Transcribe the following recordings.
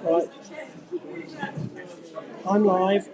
Right. I'm live.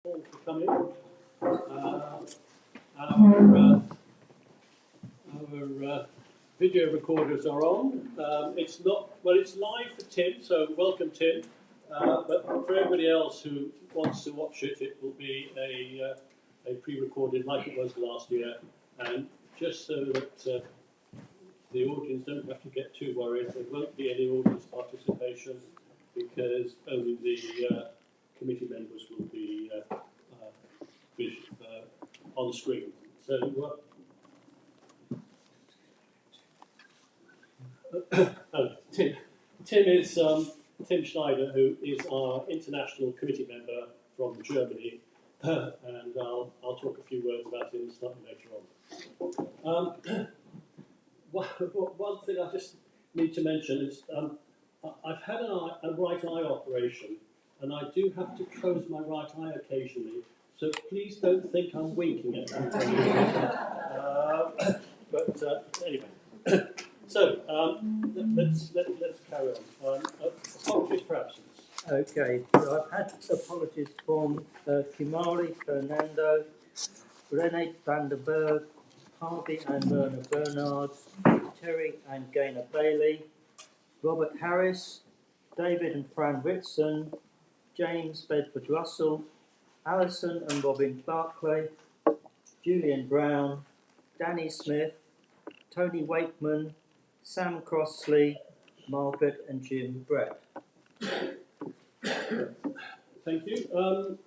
For coming. Our video recorders are on. It's not, well, it's live for Tim, so welcome Tim. But for everybody else who wants to watch it, it will be a pre-recorded like it was last year. And just so that the audience don't have to get too worried, there won't be any audience participation because only the committee members will be on screen. So Tim is Tim Schneider, who is our international committee member from Germany, and I'll talk a few words about him slightly later on. One thing I just need to mention is I've had a right eye operation, and I do have to close my right eye occasionally. So please don't think I'm winking at you. But anyway. So let's carry on. Okay, so I've had apologies from Kimari, Fernando, Rene van der Berg, Harvey and Myrna Bernard, Terry and Gaynor Bailey, Robert Harris, David and Fran Ritson, James Bedford Russell, Alison and Robin Barclay, Julian Brown, Danny Smith, Tony Wakeman, Sam Crossley, Margaret and Jim Brett. Thank you.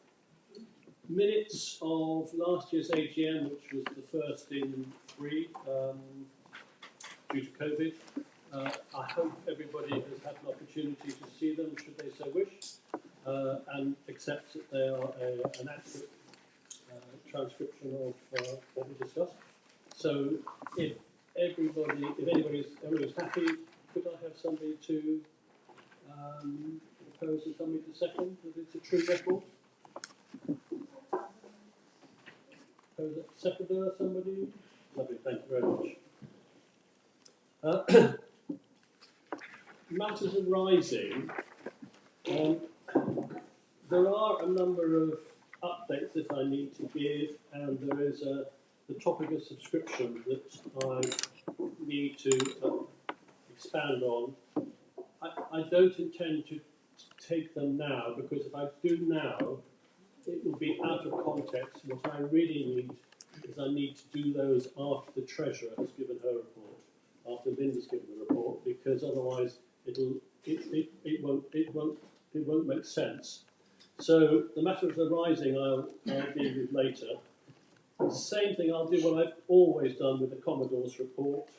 Minutes of last year's AGM, which was the first in 3 due to COVID. I hope everybody has had an opportunity to see them, should they so wish, and accept that they are an accurate transcription of what we discussed. So, if everybody's happy, could I have somebody to propose and somebody to second that it's a true record? Seconder, somebody? Lovely, thank you very much. Matters arising. There are a number of updates that I need to give, and there is the topic of subscription that I need to expand on. I don't intend to take them now, because if I do now, it will be out of context. What I really need is I need to do those after the Treasurer has given her report, after Linda's given the report, because otherwise it won't make sense. So the matters arising I'll deal with later. The same thing I'll do what I've always done with the Commodore's report.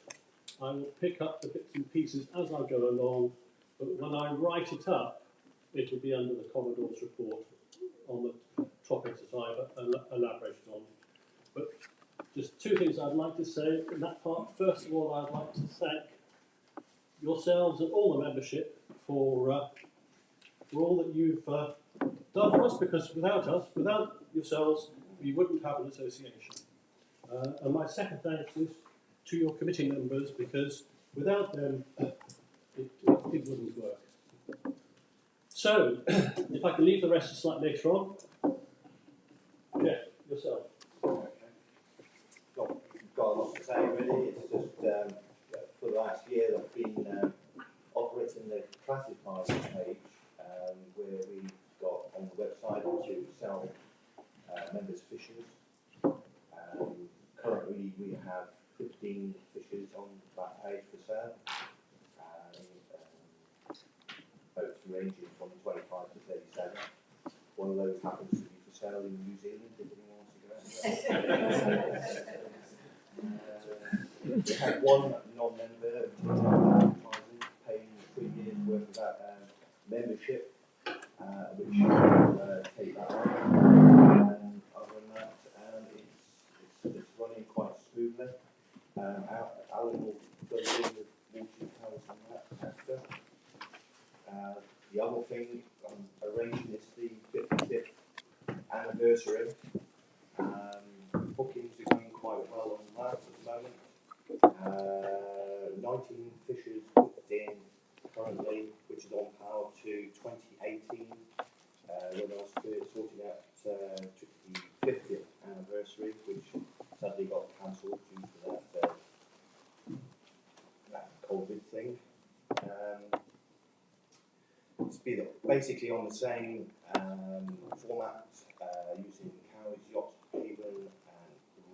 I will pick up the bits and pieces as I go along, but when I write it up, it will be under the Commodore's report on the topics that I've elaborated on. But just 2 things I'd like to say in that part. First of all, I'd like to thank yourselves and all the membership for all that you've done for us, because without yourselves, we wouldn't have an association. And my second thanks is to your committee members, because without them, it wouldn't work. So, if I can leave the rest a slightly later on. Jeff, yourself. Okay. Got a lot to say really. It's just for the last year I've been operating the classified page where we got on the website to sell members' fishes. Currently we have 15 fishes on that page for sale. Boats ranging from 25 to 37. One of those happens to be for sale in New Zealand, if anyone wants to go. We had one non-member paying 3 years worth of that membership, which will take that on. And other than that, it's running quite smoothly. Alan will go in with more details on that after. The other thing I'm arranging is the 55th anniversary. Bookings are going quite well on that at the moment. 19 fishes booked in currently, which is on par to 2018, when I was sorting out the 50th anniversary, which sadly got cancelled due to that COVID thing. It's been basically on the same format, using Cowie's Yacht Haven and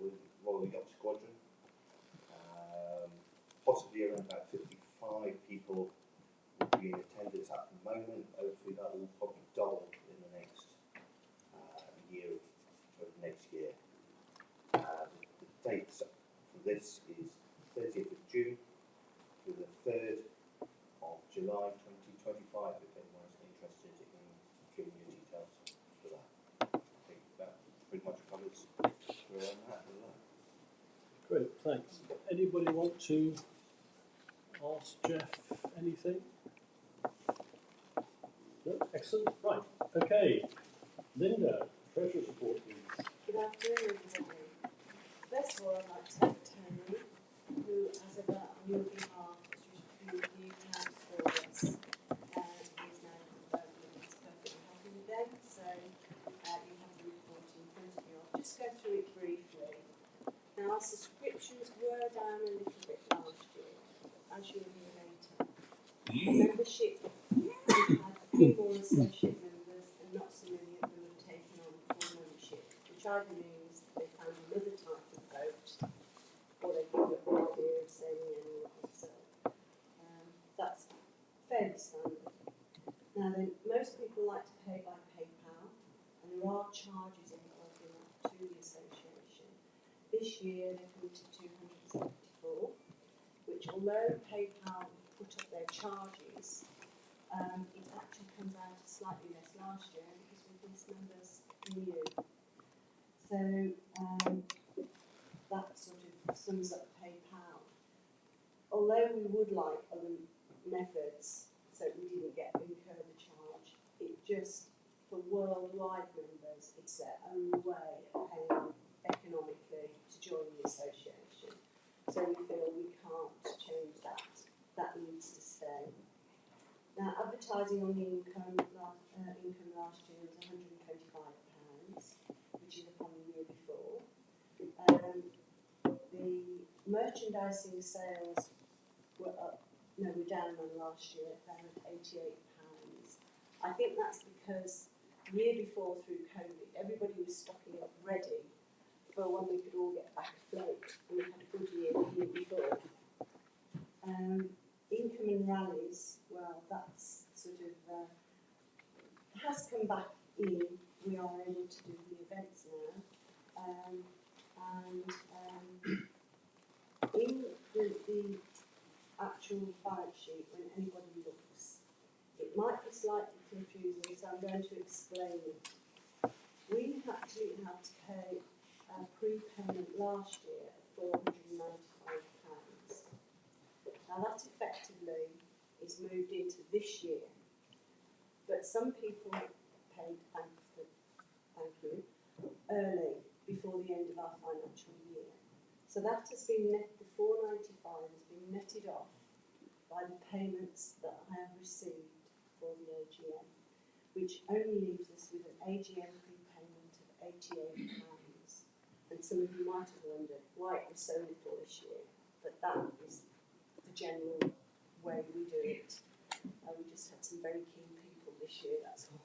the Royal Yacht Squadron. Possibly around about 55 people will be in attendance at the moment. Hopefully that will probably double in the next year of next year. The dates for this is 30th of June to the 3rd of July 2025, if anyone's interested in giving you details for that. I think that pretty much covers where I'm at with that. Great, thanks. Anybody want to ask Jeff anything? No? Excellent. Right. Okay. Linda, Treasurer's report, please. Good afternoon, everybody. First of all, I'd like to thank Tony, who, as ever, on your behalf, has reviewed the accounts for us, and he's now confirmed subscriptions were down a little bit last year, as you'll hear later. Membership, we've had a few more associate members and not so many of them have taken on full membership, which either means they found another type of boat or they give up the idea of sailing anyway. So that's fairly standard. Now then, most people like to pay by PayPal, and there are charges involved in that to the association. This year they've come to 274, which although PayPal put up their charges, it actually comes out slightly less last year because business members new. So that sort of sums up PayPal. Although we would like other methods so we didn't incur the charge, it just, for worldwide members, it's their only way of paying economically to join the association. So we feel we can't change that. That needs to stay. Now, advertising on the income last year was £125, which is upon the year before. The merchandising sales were up, no, we're down on last year, down at £88. I think that's because the year before, through COVID, everybody was stocking up ready for when we could all get back afloat, and we had a good year the year before. Income and rallies, well, that's sort of has come back in. We are able to do the events now, in the actual balance sheet, when anybody looks, it might be slightly confusing, so I'm going to explain it. We actually had to pay a prepayment last year of £495. Now that effectively is moved into this year, but some people paid, thank you, early before the end of our financial year. So that has been the £495 has been netted off by the payments that I have received for the AGM, which only leaves us with an AGM prepayment of £88. And some of you might have wondered why it was so little this year, but that is the general way we do it. We just had some very keen people this year, that's all.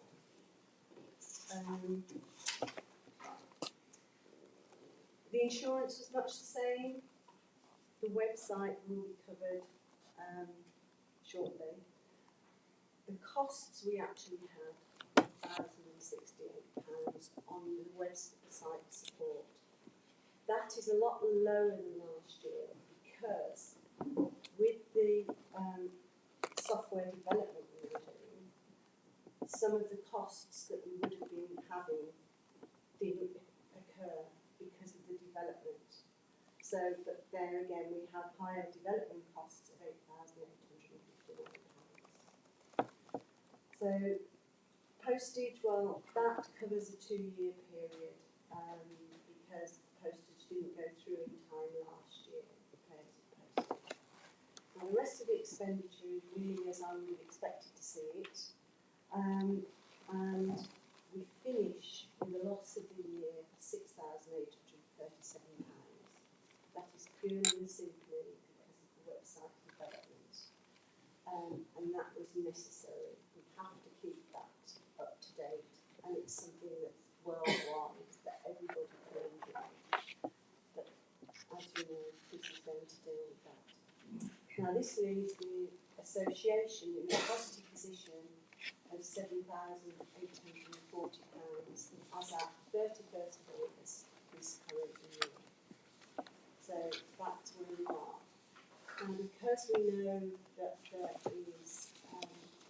The insurance was much the same. The website will be covered shortly. The costs we actually had £1,068 on the website support. That is a lot lower than last year because with the software development we were doing, some of the costs that we would have been having didn't occur because of the development. So, but there again, we have higher development costs of £8,851. So, postage, well, that covers a 2-year period because postage didn't go through in time last year. Now, the rest of the expenditure is really as I would have expected to see it, and we finish with a loss of the year of £6,837. That is purely and simply because of the website development, and that was necessary. We have to keep that up to date, and it's something that's worldwide that everybody can enjoy. But as you know, this is going to deal with that. Now, this leaves the association in a positive position of £7,840 as at 31st of August this current year. So that's where we are. And because we know that there is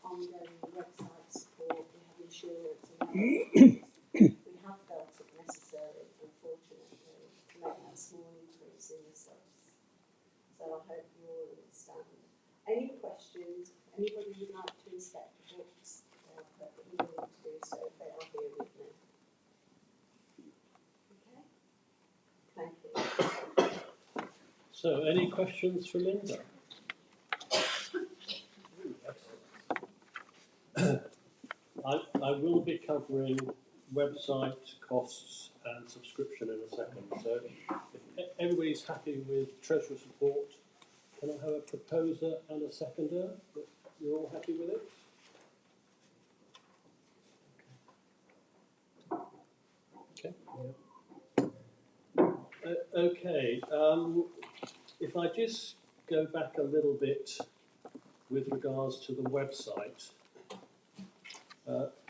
ongoing website support, we have insurance and other things, we have felt it necessary, unfortunately, to make that small increase in the subs. So I hope you all understand. Any questions? If anybody would like to inspect the books, they are perfectly willing to do so if they are here with me. Okay? Thank you. So, any questions for Linda? I will be covering website costs and subscription in a second, so if everybody's happy with Treasurer's report. Can I have a proposer and a seconder? You're all happy with it? Okay. Okay. If I just go back a little bit with regards to the website,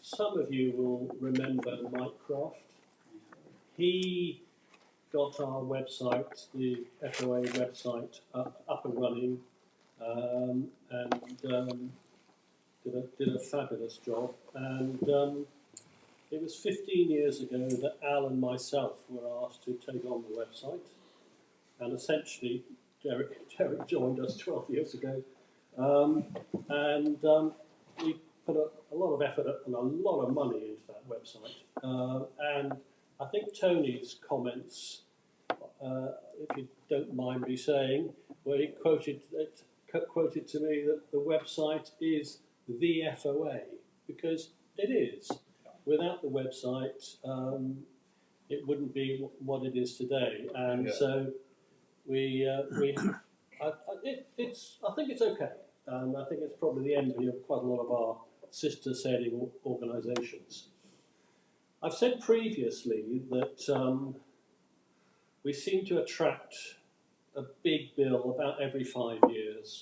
some of you will remember Mike Croft. He got our website, the FOA website, up and running, and did a fabulous job. And it was 15 years ago that Al and myself were asked to take on the website, and essentially Derek joined us 12 years ago, and we put a lot of effort and a lot of money into that website. And I think Tony's comments, if you don't mind me saying, where he quoted to me that the website is the FOA, because it is. Without the website, it wouldn't be what it is today, and so I think it's okay. I think it's probably the envy of quite a lot of our sister sailing organisations. I've said previously that we seem to attract a big bill about every 5 years,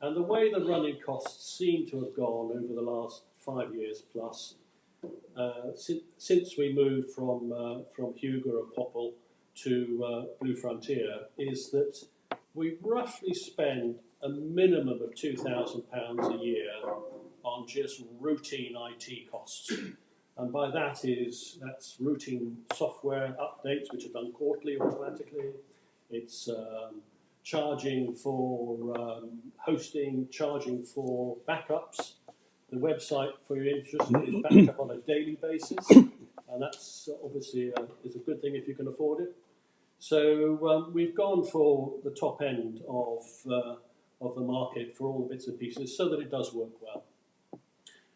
and the way the running costs seem to have gone over the last 5 years plus, since we moved from Hugo or Poole to Blue Frontier, is that we roughly spend a minimum of £2,000 a year on just routine IT costs. And by that's routine software updates, which are done quarterly automatically. It's charging for hosting, charging for backups. The website, for your interest, is backed up on a daily basis, and that's obviously is a good thing if you can afford it. So we've gone for the top end of the market for all the bits and pieces, so that it does work well.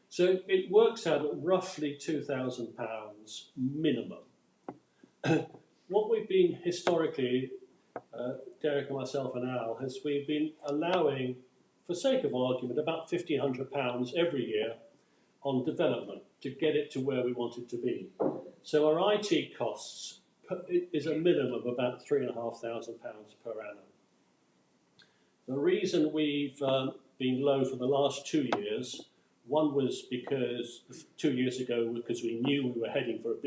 So it works out at roughly £2,000 minimum. What we've been historically, Derek and myself and Al, we've been allowing, for sake of argument, about £1,500 every year on development to get it to where we want it to be. So our IT costs is a minimum of about £3,500 per annum. The reason we've been low for the last 2 years, one was because 2 years ago, because we knew we were heading for a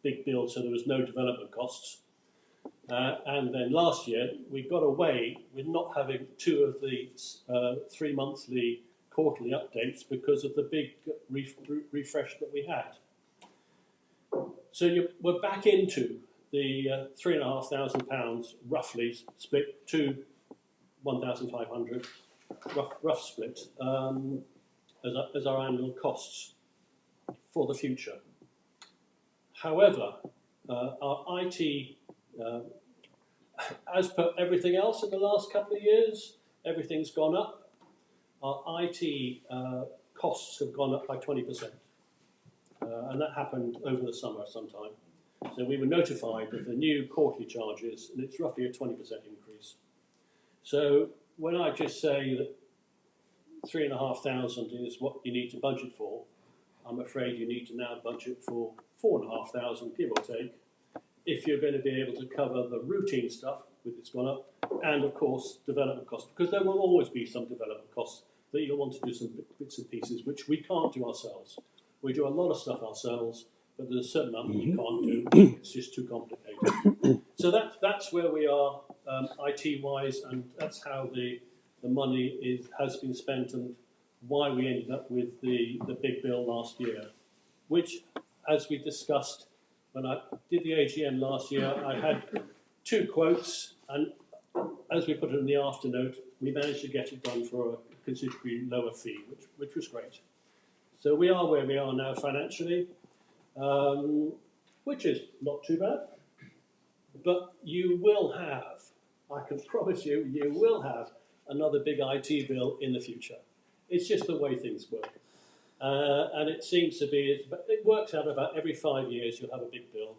big build, so there was no development costs. And then last year, we got away with not having 2 of the 3 monthly quarterly updates because of the big refresh that we had. So we're back into the £3,500 roughly split to 1,500, rough split, as our annual costs for the future. However, our IT, as per everything else in the last couple of years, everything's gone up. Our IT costs have gone up by 20%. And that happened over the summer sometime. So we were notified of the new quarterly charges, and it's roughly a 20% increase. So when I just say that 3,500 is what you need to budget for, I'm afraid you need to now budget for 4,500, give or take, if you're going to be able to cover the routine stuff, with it's gone up, and of course development costs, because there will always be some development costs that you'll want to do some bits and pieces, which we can't do ourselves. We do a lot of stuff ourselves, but there's a certain amount that we can't do. It's just too complicated. So that's where we are IT-wise, and that's how the money has been spent, and why we ended up with the big bill last year, which, as we discussed when I did the AGM last year, I had 2 quotes, and as we put it in the afternote, we managed to get it done for a considerably lower fee, which was great. So we are where we are now financially, which is not too bad. But you will have, I can promise you, you will have another big IT bill in the future. It's just the way things work. And it seems to be, it works out about every 5 years you'll have a big bill.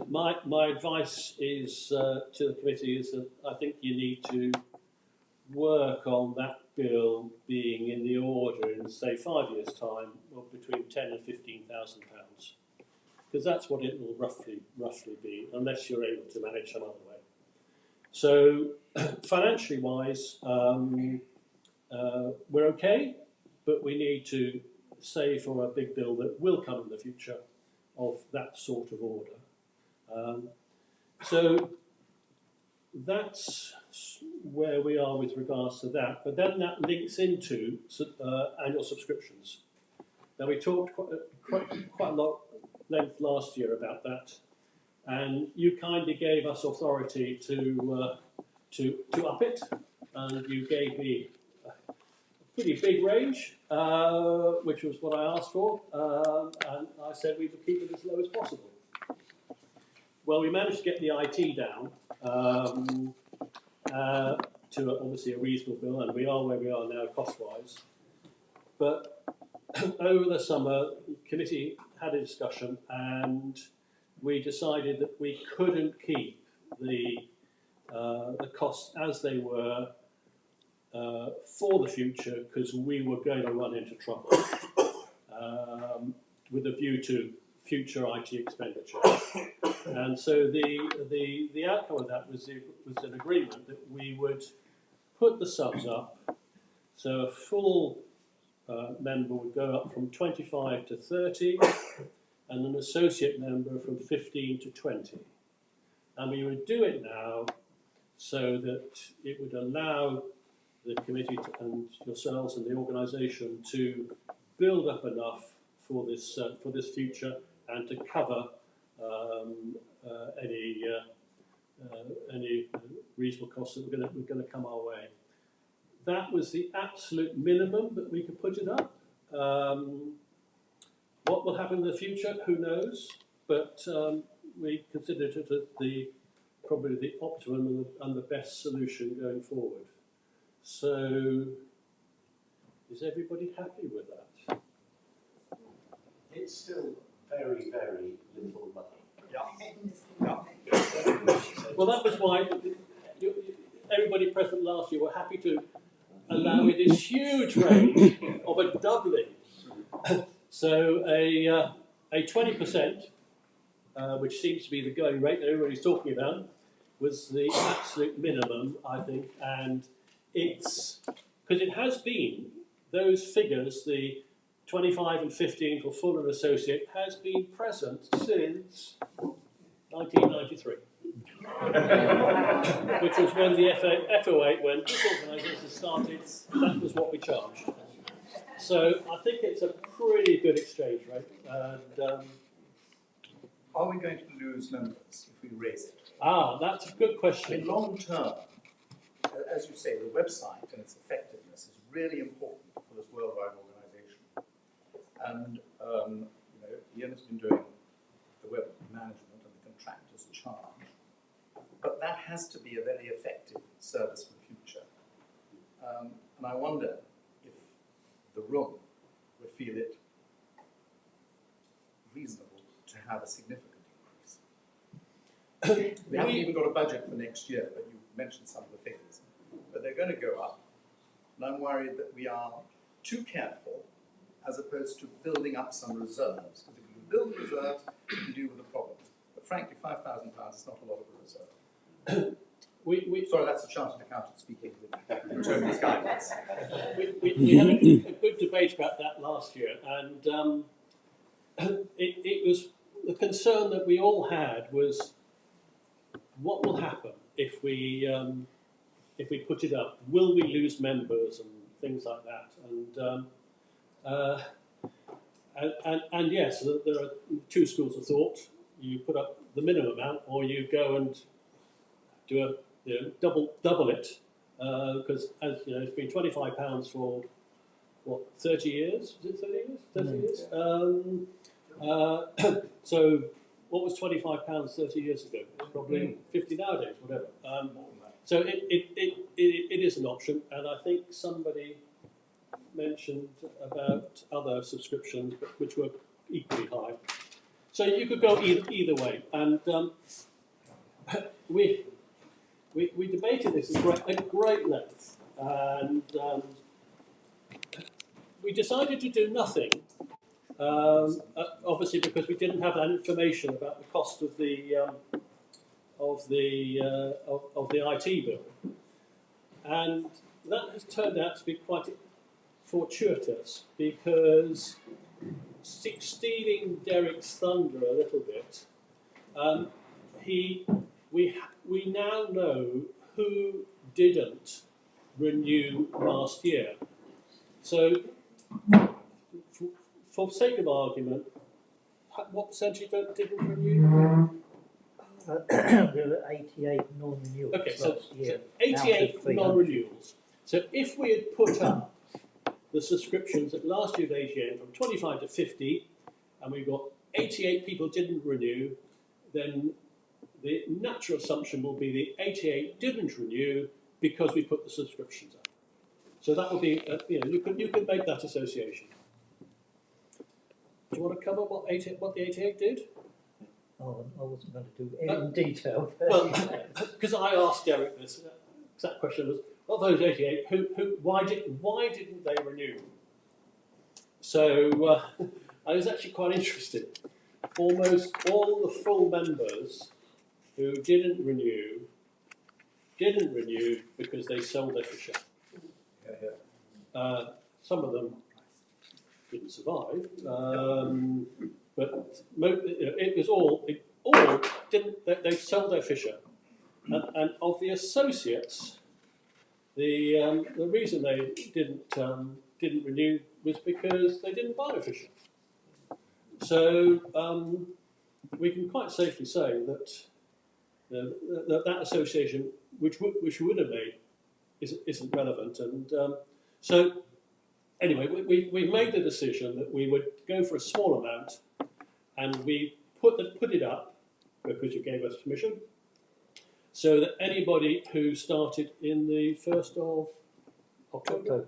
my advice is to the committee is that I think you need to work on that bill being in the order in, say, 5 years' time, of between £10,000 and £15,000, because that's what it will roughly be, unless you're able to manage some other way. So, financially wise, we're okay, but we need to save for a big bill that will come in the future of that sort of order. So that's where we are with regards to that. But then that links into annual subscriptions. Now we talked quite a lot length last year about that, and you kindly gave us authority to up it, and you gave me a pretty big range, which was what I asked for, and I said we would keep it as low as possible. Well, we managed to get the IT down to obviously a reasonable bill, and we are where we are now cost-wise. But over the summer, the committee had a discussion, and we decided that we couldn't keep the costs as they were for the future, because we were going to run into trouble with a view to future IT expenditure. And so the outcome of that was an agreement that we would put the subs up, so a full member would go up from 25 to 30, and an associate member from 15 to 20. And we would do it now so that it would allow the committee and yourselves and the organisation to build up enough for this future and to cover any reasonable costs that were going to come our way. That was the absolute minimum that we could put it up. What will happen in the future, who knows? But we considered it as probably the optimum and the best solution going forward. So, is everybody happy with that? It's still very, very little money. Yeah. Well, that was why everybody present last year were happy to allow me this huge range of a doubling. So a 20%, which seems to be the going rate that everybody's talking about, was the absolute minimum, I think, and it's because it has been those figures, the 25 and 15 for full and associate, has been present since 1993. Which was when the FO8, when this organisation started, that was what we charged. So I think it's a pretty good exchange rate. And, Are we going to lose members if we raise it? That's a good In question. long term, as you say, the website and its effectiveness is really important for this worldwide organisation. And Ian has been doing the web management and the contractor's charge, but that has to be a very effective service for the future. And I wonder if the room would feel it reasonable to have a significant increase. We haven't even got a budget for next year, but you mentioned some of the figures. But they're going to go up, and I'm worried that we are too careful as opposed to building up some reserves. Because if you can build reserves, you can deal with the problems. But frankly, £5,000 is not a lot of a reserve. Sorry, that's a chartered accountant speaking with Tony's guidance. We had a good debate about that last year, and it was the concern that we all had was what will happen if we put it up? Will we lose members and things like that? And yes, there are two schools of thought. You put up the minimum amount, or you go and do double it, because as you know, it's been £25 for what, 30 years? Is it 30 years? 30 years. So what was £25 30 years ago? It's probably 50 nowadays, whatever. So it is an option, and I think somebody mentioned about other subscriptions which were equally high. So you could go either way, and we debated this at great length, and we decided to do nothing. Obviously, because we didn't have that information about the cost of the IT bill, and that has turned out to be quite fortuitous, because stealing Derek's thunder a little bit, we now know who didn't renew last year. So, for sake of argument, what percentage didn't renew? There were 88 non-renewals Okay, so last year. 88 non-renewals. So if we had put up the subscriptions at last year's AGM from 25 to 50, and we got 88 people didn't renew, then the natural assumption will be the 88 didn't renew because we put the subscriptions up. So that would be, you can make that association. Do you want to cover what the 88 did? Oh, I wasn't going to do it in detail. Well, because I asked Derek this exact question was, of those 88, why didn't they renew? So I was actually quite interested. Almost all the full members who didn't renew because they sold their fisher. Some of them didn't survive, but it was all didn't. They sold their fisher, and of the associates, the reason they didn't renew was because they didn't buy a fisher. So we can quite safely say that that association, which we would have made, isn't relevant. And so anyway, we made the decision that we would go for a small amount, and we put it up because you gave us permission, so that anybody who started in the 1st of October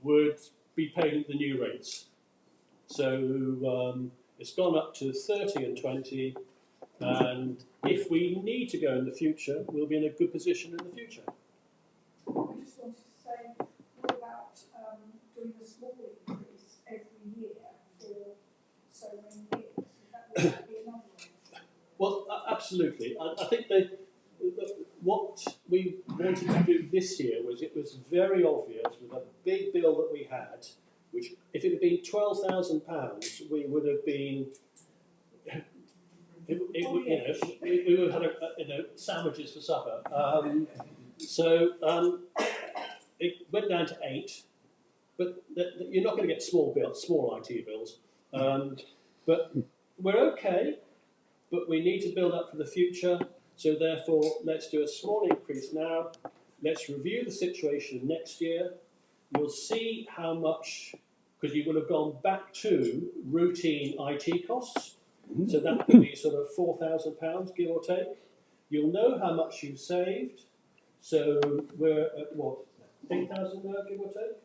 would be paid the new rates. So it's gone up to 30 and 20, and if we need to go in the future, we'll be in a good position in the future. I just wanted to say, what about doing a small increase every year for so many years? Would that be another one? Well, absolutely. I think what we wanted to do this year was, it was very obvious with a big bill that we had, which if it had been £12,000, we would have been, we would have had sandwiches for supper. So it went down to 8, but you're not going to get small IT bills. But we're okay, but we need to build up for the future. So therefore, let's do a small increase now. Let's review the situation next year. You'll see how much, because you will have gone back to routine IT costs. So that could be sort of £4,000, give or take. You'll know how much you've saved. So we're at what, 8,000 now, give or take?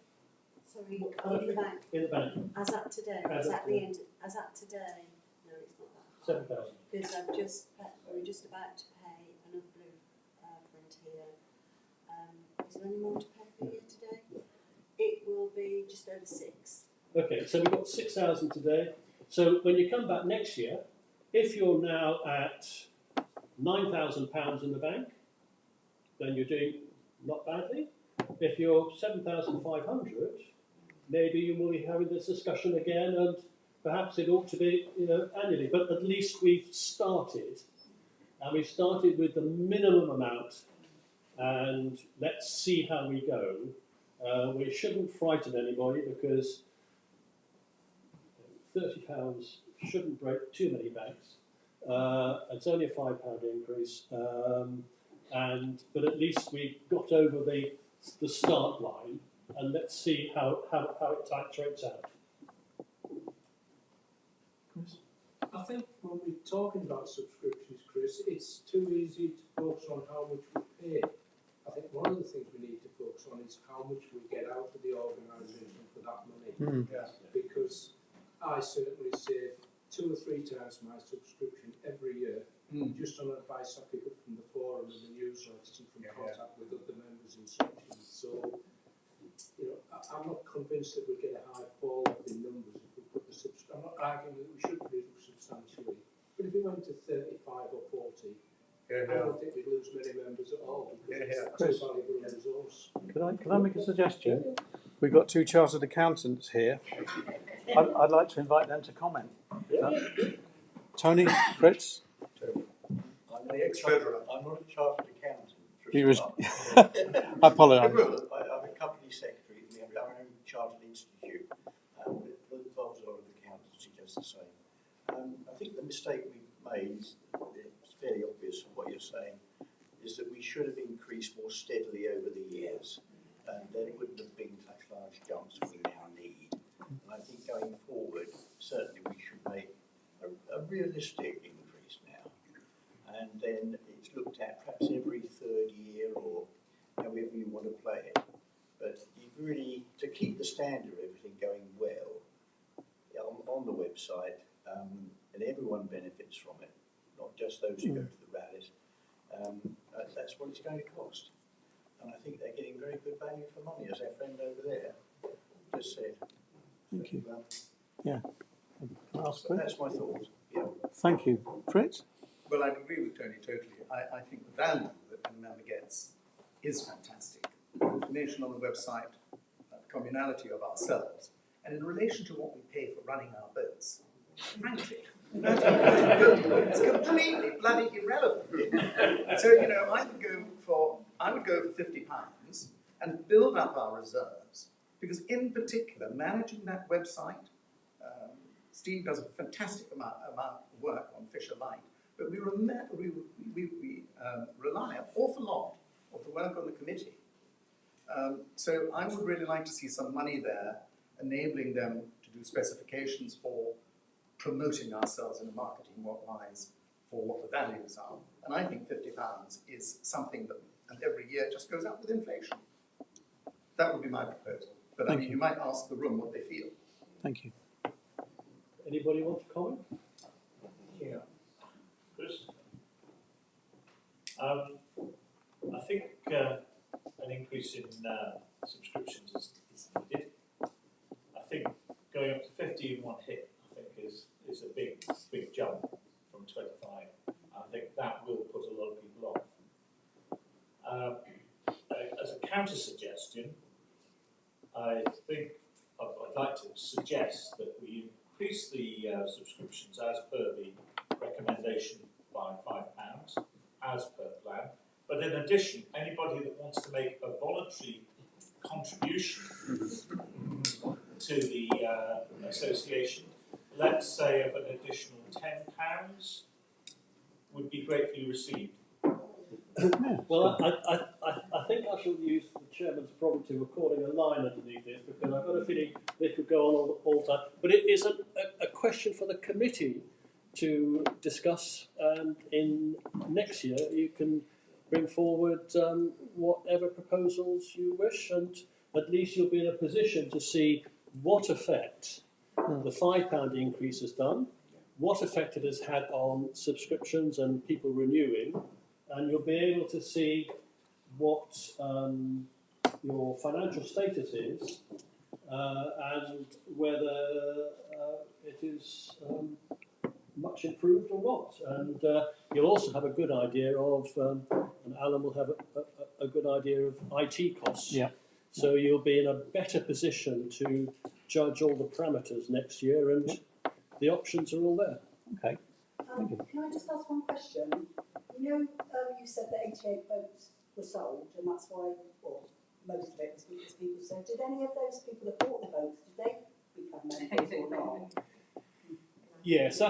Sorry, in the bank. In the bank, As at today, As as at at the end, as at today, no, it's not that high. 7,000. Because we're just about to pay another blue print here. Is there any more to pay for here today? It will be just over 6. Okay, so we've got 6,000 today. So when you come back next year, if you're now at £9,000 in the bank, then you're doing not badly. If you're 7,500, maybe you will be having this discussion again, and perhaps it ought to be, annually. But at least we've started, and we've started with the minimum amount, and let's see how we go. We shouldn't frighten anybody, because £30 shouldn't break too many banks. It's only a £5 increase, but at least we got over the start line, and let's see how it titrates out. Chris? I think when we're talking about subscriptions, Chris, it's too easy to focus on how much we pay. I think one of the things we need to focus on is how much we get out of the organisation for that money. Yeah. Because I certainly they save 2 or 3 times my subscription every year, just on advice I pick up from the forum and the newsletters and from contact with other members and sections. So, you know, I'm not convinced that we'd get a high fall off in numbers if we put the I'm not arguing that we should reduce substantially, but if it went to 35 or 40, I don't think we'd lose many members at all because it's too valuable a resource. Could I make a suggestion? We've got 2 chartered accountants here. I'd like to invite them to comment. Tony, Fritz? I'm the ex-treasurer. I'm not a chartered accountant. He was. I apologise. I'm a company secretary. We have our own chartered institute. It involves a lot of accountancy, just the same. I think the mistake we made, it's fairly obvious from what you're saying, is that we should have increased more steadily over the years, and then it wouldn't have been such large jumps as we now need. And I think going forward, certainly we should make a realistic increase now, and then it's looked at perhaps every 3rd year or however you want to play it. But you really, to keep the standard of everything going well on the website, and everyone benefits from it, not just those who go to the rallies, that's what it's going to cost. And I think they're getting very good value for money, as our friend over there just said. Thank you. Yeah. That's my thoughts. Yeah. Thank you. Fritz? Well, I agree with Tony totally. I think the value that a member gets is fantastic. Information on the website, the communality of ourselves, and in relation to what we pay for running our boats, frankly, it's completely bloody irrelevant. So, you know, I would go for £50 and build up our reserves, because in particular, managing that website, Steve does a fantastic amount of work on Fisher Light, but we rely an awful lot of the work on the committee. So I would really like to see some money there, enabling them to do specifications for promoting ourselves in a marketing wise for what the values are. And I think £50 is something that, and every year just goes up with inflation. That would be my proposal. But I mean, you might ask the room what they feel. Thank you. Anybody want to comment? Yeah. Chris? I think an increase in subscriptions is needed. I think going up to 50 in one hit, I think is a big jump from 25. I think that will put a lot of people off. As a counter suggestion, I think I'd like to suggest that we increase the subscriptions as per the recommendation by £5 as per plan. But in addition, anybody that wants to make a voluntary contribution to the association, let's say of an additional £10, would be gratefully received. Well, I think I shall use the chairman's prerogative of calling a line underneath this, because I've got a feeling this could go on all the time. But it is a question for the committee to discuss, and in next year you can bring forward whatever proposals you wish, and at least you'll be in a position to see what effect the £5 increase has done, what effect it has had on subscriptions and people renewing, and you'll be able to see what your financial status is and whether it is much improved or not. And you'll also have a good idea of, and Alan will have a good idea of IT costs. Yeah. So you'll be in a better position to judge all the parameters next year, and the options are all there. Okay. Can I just ask one question? You know, you said that 88 boats were sold, and that's why, well, most of it was because people said, did any of those people that bought the boats, did they become members or not? Yes,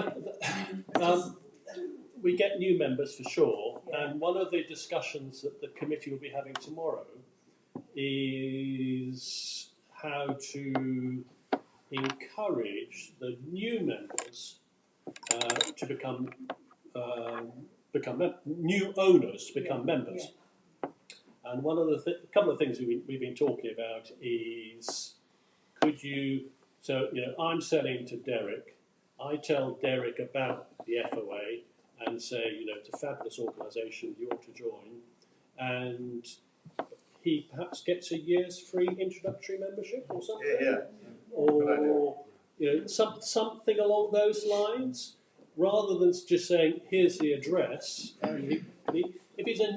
we get new members for sure, and one of the discussions that the committee will be having tomorrow is how to encourage the new members to become new owners to become members. And one of the couple of things we've been talking about is, could you? So I'm selling to Derek. I tell Derek about the FOA and say, you know, it's a fabulous organisation, you ought to join. And he perhaps gets a year's free introductory membership or something. Yeah. Or, you know, something along those lines, rather than just saying, here's the address. And if he's a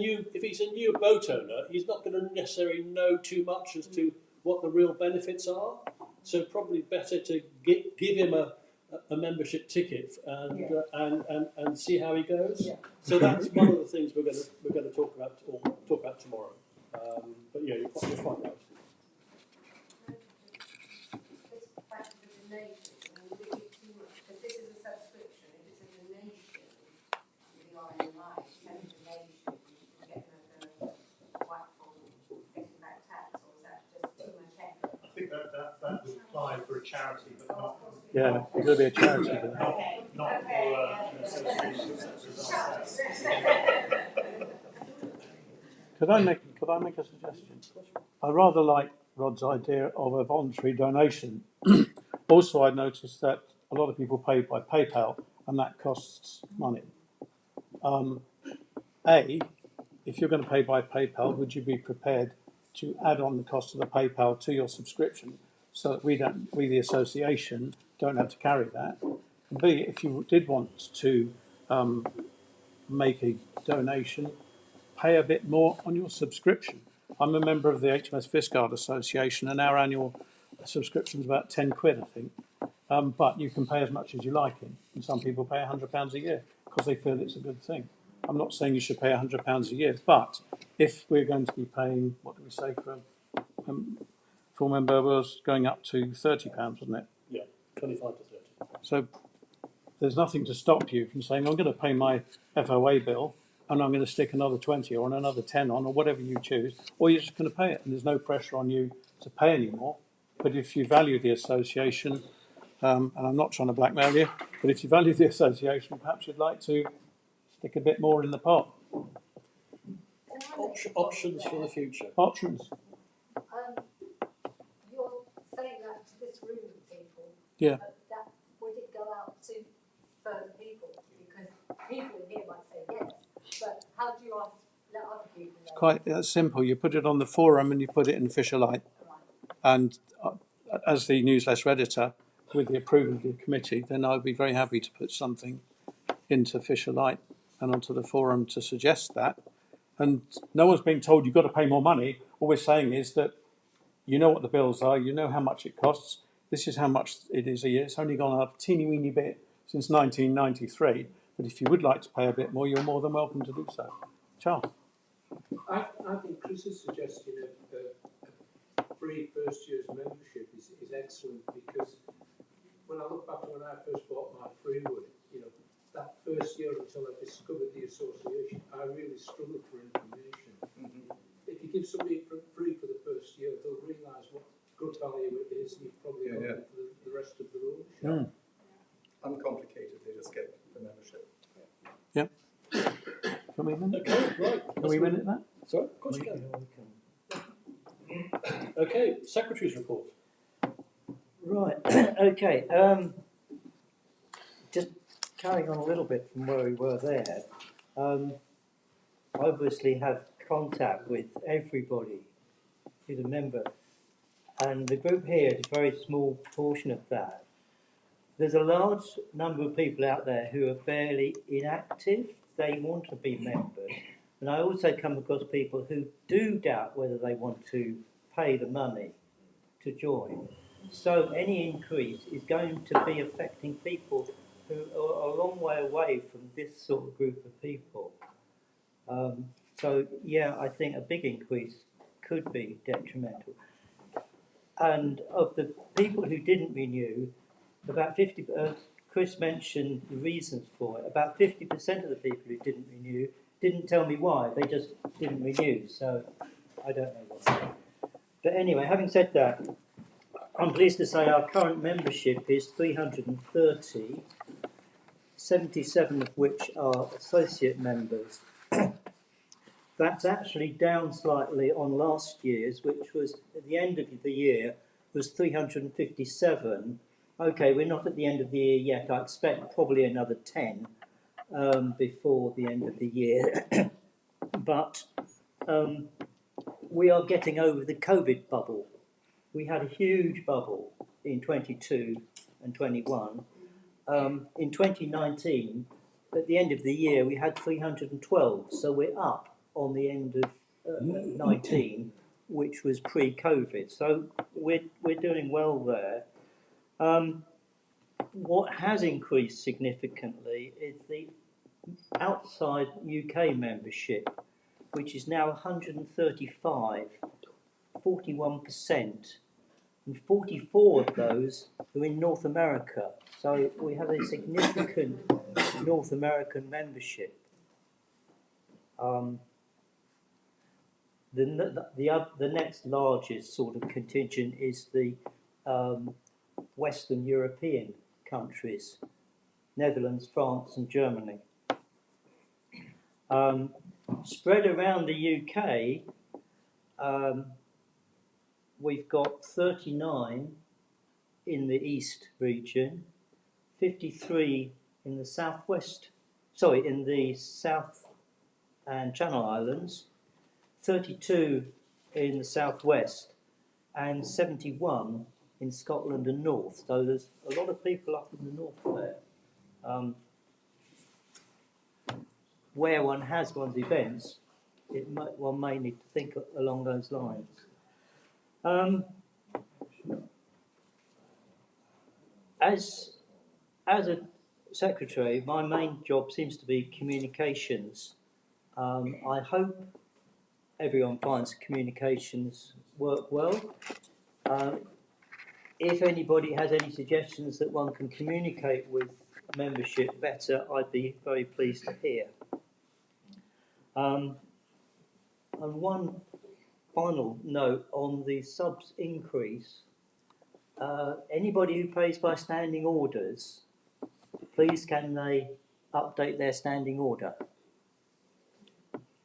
new boat owner, he's not going to necessarily know too much as to what the real benefits are. So probably better to give him a membership ticket and see how he goes. Yeah. So that's one of the things we're going to talk about tomorrow. But yeah, you're quite right. Just back to the donation, I mean, would it be too much? Because this is a subscription, if it's a donation, with the RNLI, if it's a donation, you get another whack from getting back tax, or is that just too much effort? I think that would apply for a charity, but not. Yeah, it's got to be a charity for that. Not for an association such as Could I make a suggestion? I rather like Rod's idea of a voluntary donation. Also, I noticed that a lot of people pay by PayPal, and that costs money. If you're going to pay by PayPal, would you be prepared to add on the cost of the PayPal to your subscription, so that we, the association, don't have to carry that? And B, if you did want to make a donation, pay a bit more on your subscription. I'm a member of the HMS Fiscard Association, and our annual subscription is about 10 quid, I think. But you can pay as much as you like in, and some people pay £100 a year because they feel it's a good thing. I'm not saying you should pay £100 a year, but if we're going to be paying, what do we say for a full member was going up to £30, wasn't it? Yeah, 25 to 30. So there's nothing to stop you from saying, I'm going to pay my FOA bill and I'm going to stick another 20 or another 10 on, or whatever you choose, or you're just going to pay it, and there's no pressure on you to pay anymore. But if you value the association, and I'm not trying to blackmail you, but if you value the association, perhaps you'd like to stick a bit more in the pot. Options for the future. Options. You're saying that to this room of people. Yeah. That would it go out to further people? Because people in here might say yes, but how do you let other people know? Quite simple. You put it on the forum and you put it in Fisherlight. And as the newsletter editor, with the approval of the committee, then I'd be very happy to put something into Fisherlight and onto the forum to suggest that. And no one's being told you've got to pay more money. All we're saying is that you know what the bills are, you know how much it costs. This is how much it is a year. It's only gone up a teeny weeny bit since 1993. But if you would like to pay a bit more, you're more than welcome to do so. Charles? I think Chris's suggestion of a free first year's membership is excellent, because when I look back to when I first bought my Freewood, you know, that first year until I discovered the association, I really struggled for information. Mm-hmm. If you give somebody free for the first year, they'll realise what good value it is, and you've probably got it for the rest of the road. Mm. Uncomplicated, they just get the membership. Yep. Can we minute? Okay, right. Can we minute that? Sorry, of course you can. Okay, Secretary's report. Right, okay. Just carrying on a little bit from where we were there. I obviously have contact with everybody who's a member, and the group here is a very small portion of that. There's a large number of people out there who are fairly inactive. They want to be members. And I also come across people who do doubt whether they want to pay the money to join. So any increase is going to be affecting people who are a long way away from this sort of group of people. So yeah, I think a big increase could be detrimental. And of the people who didn't renew, about 50, Chris mentioned the reasons for it. About 50% of the people who didn't renew didn't tell me why, they just didn't renew, so I don't know why. But anyway, having said that, I'm pleased to say our current membership is 330, 77 of which are associate members. That's actually down slightly on last year's, which was, at the end of the year, was 357, Okay, we're not at the end of the year yet. I expect probably another 10 before the end of the year. But we are getting over the COVID bubble. We had a huge bubble in 22 and 21. In 2019, at the end of the year, we had 312. So we're up on the end of 19, which was pre-COVID. So we're doing well there. What has increased significantly is the outside UK membership, which is now 135, 41%, and 44 of those are in North America. So we have a significant North American membership. The next largest sort of contingent is the Western European countries, Netherlands, France and Germany. Spread around the UK, we've got 39 in the East region, 53 in the Southwest, in the South and Channel Islands, 32 in the Southwest, and 71 in Scotland and North. So there's a lot of people up in the north there. Where one has one's events, one may need to think along those lines. As a secretary, my main job seems to be communications. I hope everyone finds communications work well. If anybody has any suggestions that one can communicate with membership better, I'd be very pleased to hear. And one final note on the subs increase. Anybody who pays by standing orders, please can they update their standing order?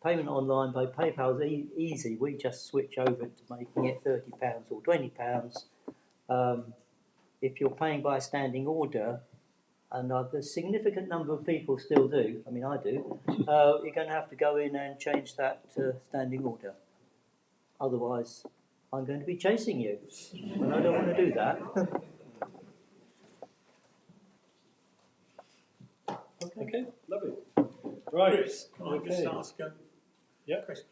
Payment online by PayPal is easy. We just switch over to making it £30 or £20. If you're paying by a standing order, and a significant number of people still do, I mean I do, you're going to have to go in and change that to standing order. Otherwise, I'm going to be chasing you, and I don't want to do that. Okay, lovely. Right. Chris, can I just ask? Yeah, Chris.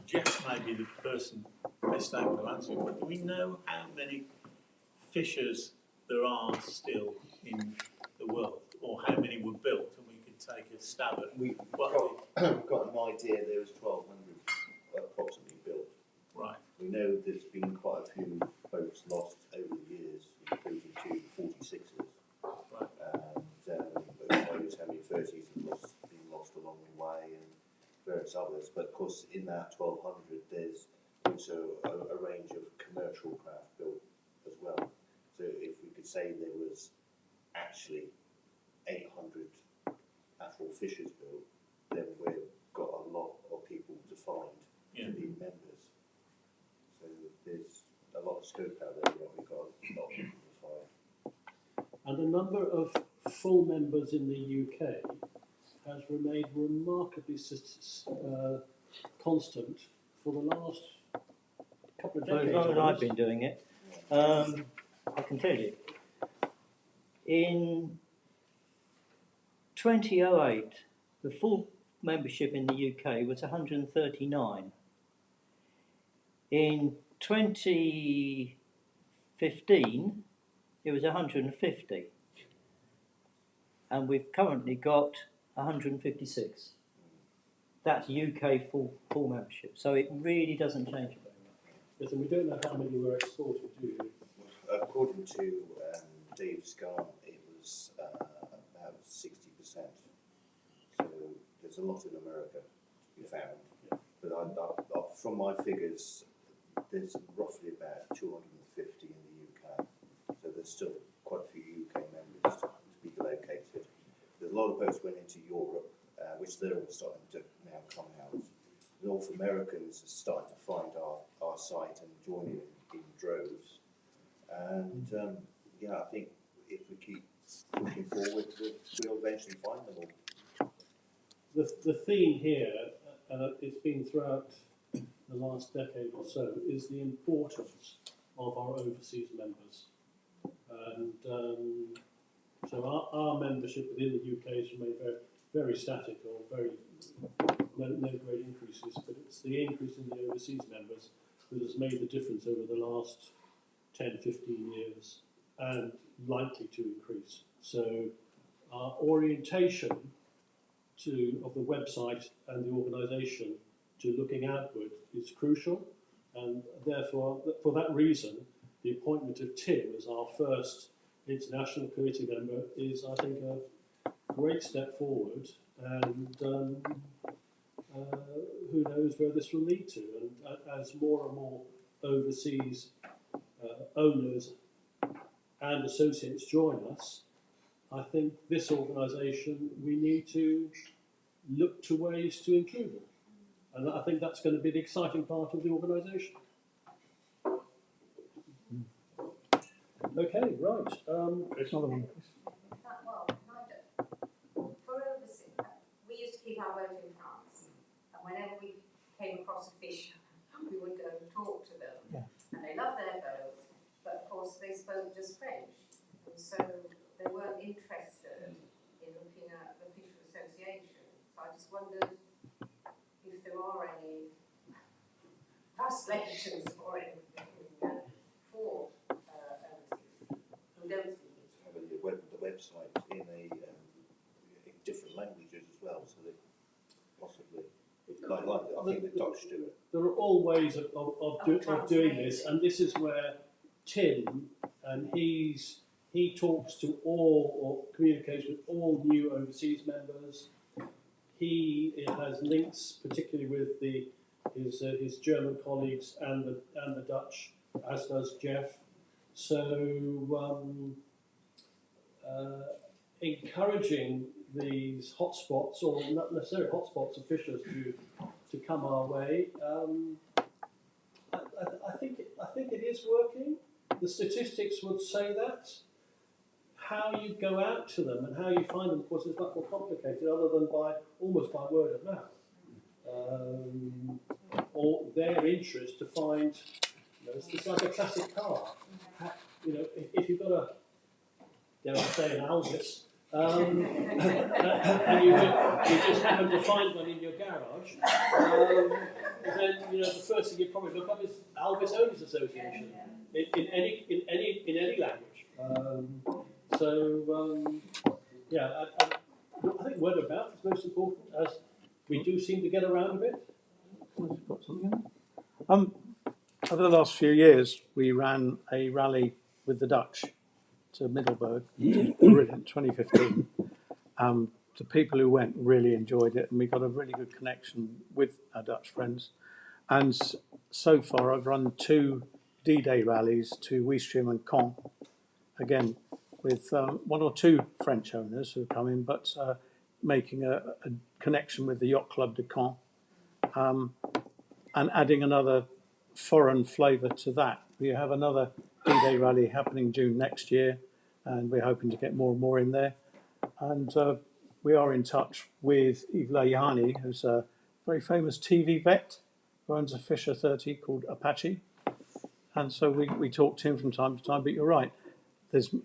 Jeff may be the person best able to answer it, but do we know how many fishers there are still in the world, or how many were built, and we could take a stab at We've got an idea there was 1,200 approximately built. Right. We know there's been quite a few boats lost over the years, including 2 46ers. Right. And who knows how many 30s have been lost along the way, and various others. But of course, in that 1,200, there's also a range of commercial craft built as well. So if we could say there was actually 800 actual fishers built, then we've got a lot of people to find to be members. So there's a lot of scope out there. We've got a lot of people to find. And the number of full members in the UK has remained remarkably constant for the last couple of decades. As long as I've been doing it, I can tell you. In 2008, the full membership in the UK was 139. In 2015, it was 150. And we've currently got 156. That's UK full membership. So it really doesn't change very much. Yes, and we don't know how many were exported, do we? According to Dave Scarn, it was about 60%. So there's a lot in America to be found. Yeah. But from my figures, there's roughly about 250 in the UK. So there's still quite a few UK members to be located. There's a lot of boats went into Europe, which they're all starting to now come out. North Americans are starting to find our site and join in droves. And yeah, I think if we keep pushing forward, we'll eventually find them all. The theme here, and it's been throughout the last decade or so, is the importance of our overseas members. And so our membership within the UK has remained very, very static, or very no great increases, but it's the increase in the overseas members that has made the difference over the last 10, 15 years, and likely to increase. So our orientation of the website and the organisation to looking outward is crucial, and therefore, for that reason, the appointment of Tim as our first international committee member is, I think, a great step forward, and who knows where this will lead to. And as more and more overseas owners and associates join us, I think this organisation, we need to look to ways to include them. And I think that's going to be the exciting part of the organisation. Okay, right. Another one. Well, for overseas, we used to keep our boat in France, and whenever we came across a fish, we would go and talk to them. Yeah. And they loved their boat, but of course they spoke just French, and so they weren't interested in looking at the Fisher Association. So I just wondered if there are any translations or anything for overseas who don't speak it. Have the website in in different languages as well, so that possibly, like I think the Dutch do it. There are all ways of doing this, and this is where Tim, and he talks to all, or communicates with all new overseas members. He has links, particularly with his German colleagues and the Dutch, as does Jeff. So encouraging these hotspots, or not necessarily hotspots of fishers, to come our way. I think it is working. The statistics would say that. How you go out to them and how you find them, of course, is much more complicated, other than almost by word of mouth, or their interest to find. It's like a classic car. If you've got a, dare I say, an Alvis, and you just happen to find one in your garage, then the first thing you probably look up is Alvis Owners Association in any language. I think word of mouth is most important, as we do seem to get around a bit. Got something in? Over the last few years, we ran a rally with the Dutch to Middelburg, brilliant, 2015. The people who went really enjoyed it, and we got a really good connection with our Dutch friends. And so far, I've run 2 D-Day rallies to Ouistreham and Caen, again with 1 or 2 French owners who have come in, but making a connection with the Yacht Club de Caen, and adding another foreign flavour to that. We have another D-Day rally happening June next year, and we're hoping to get more and more in there. And we are in touch with Yves Layani, who's a very famous TV vet who owns a Fisher 30 called Apache. And so we talk to him from time to time, but you're right.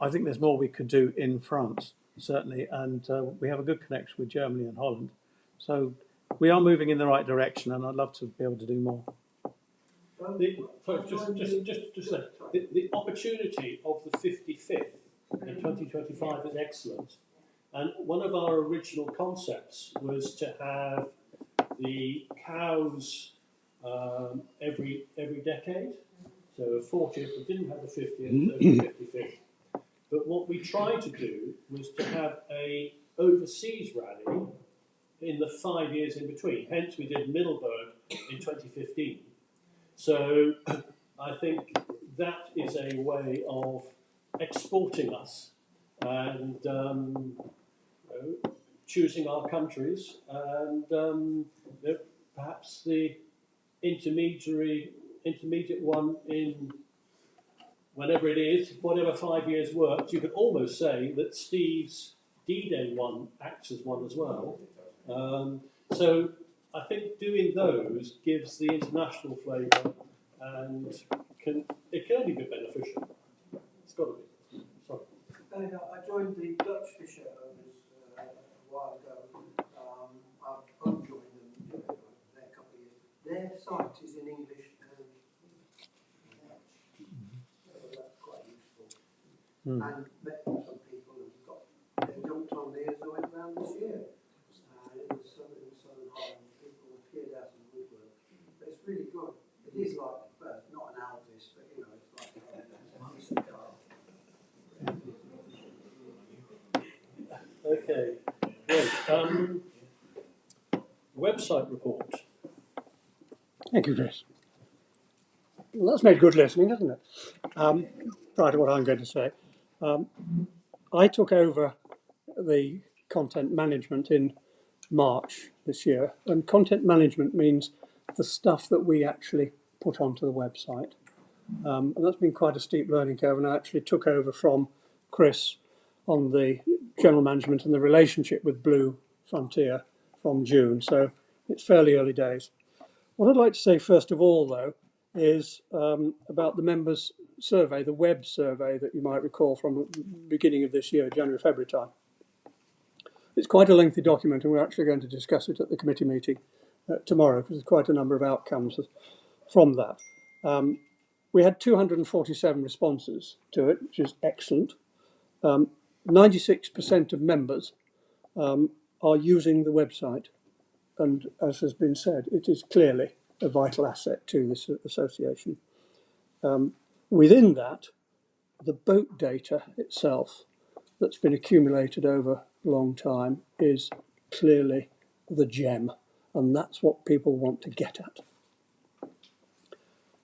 I think there's more we could do in France, certainly, and we have a good connection with Germany and Holland. So we are moving in the right direction, and I'd love to be able to do more. The opportunity of the 55th in 2025 is excellent. And one of our original concepts was to have the cows every decade. So a 40th, we didn't have the 50th, so the 55th. But what we tried to do was to have a overseas rally in the 5 years in between. Hence, we did Middelburg in 2015. So I think that is a way of exporting us and choosing our countries, and perhaps the intermediate one in whenever it is, whatever 5 years works, you could almost say that Steve's D-Day one acts as one as well. So I think doing those gives the international flavour, and it can only be beneficial. It's got to be. Sorry. I joined the Dutch Fisher Owners a while ago. I've unjoined them there a couple of years. Their site is in English and Dutch, so that's quite useful. And met some people and they jumped on me as I went round this year. It was Southern Holland. People appeared out of the woodwork. But it's really good. It is like, well, not an Elvis, but you know, it's like a decent car. Okay, great. Website report. Thank you, Chris. Well, that's made good listening, hasn't it? Prior to what I'm going to say. I took over the content management in March this year, and content management means the stuff that we actually put onto the website. And that's been quite a steep learning curve, and I actually took over from Chris on the general management and the relationship with Blue Frontier from June, so it's fairly early days. What I'd like to say first of all, though, is about the members' survey, the web survey that you might recall from the beginning of this year, January, February time. It's quite a lengthy document, and we're actually going to discuss it at the committee meeting tomorrow, because there's quite a number of outcomes from that. We had 247 responses to it, which is excellent. 96% of members are using the website, and as has been said, it is clearly a vital asset to this association. Within that, the boat data itself that's been accumulated over a long time is clearly the gem, and that's what people want to get at.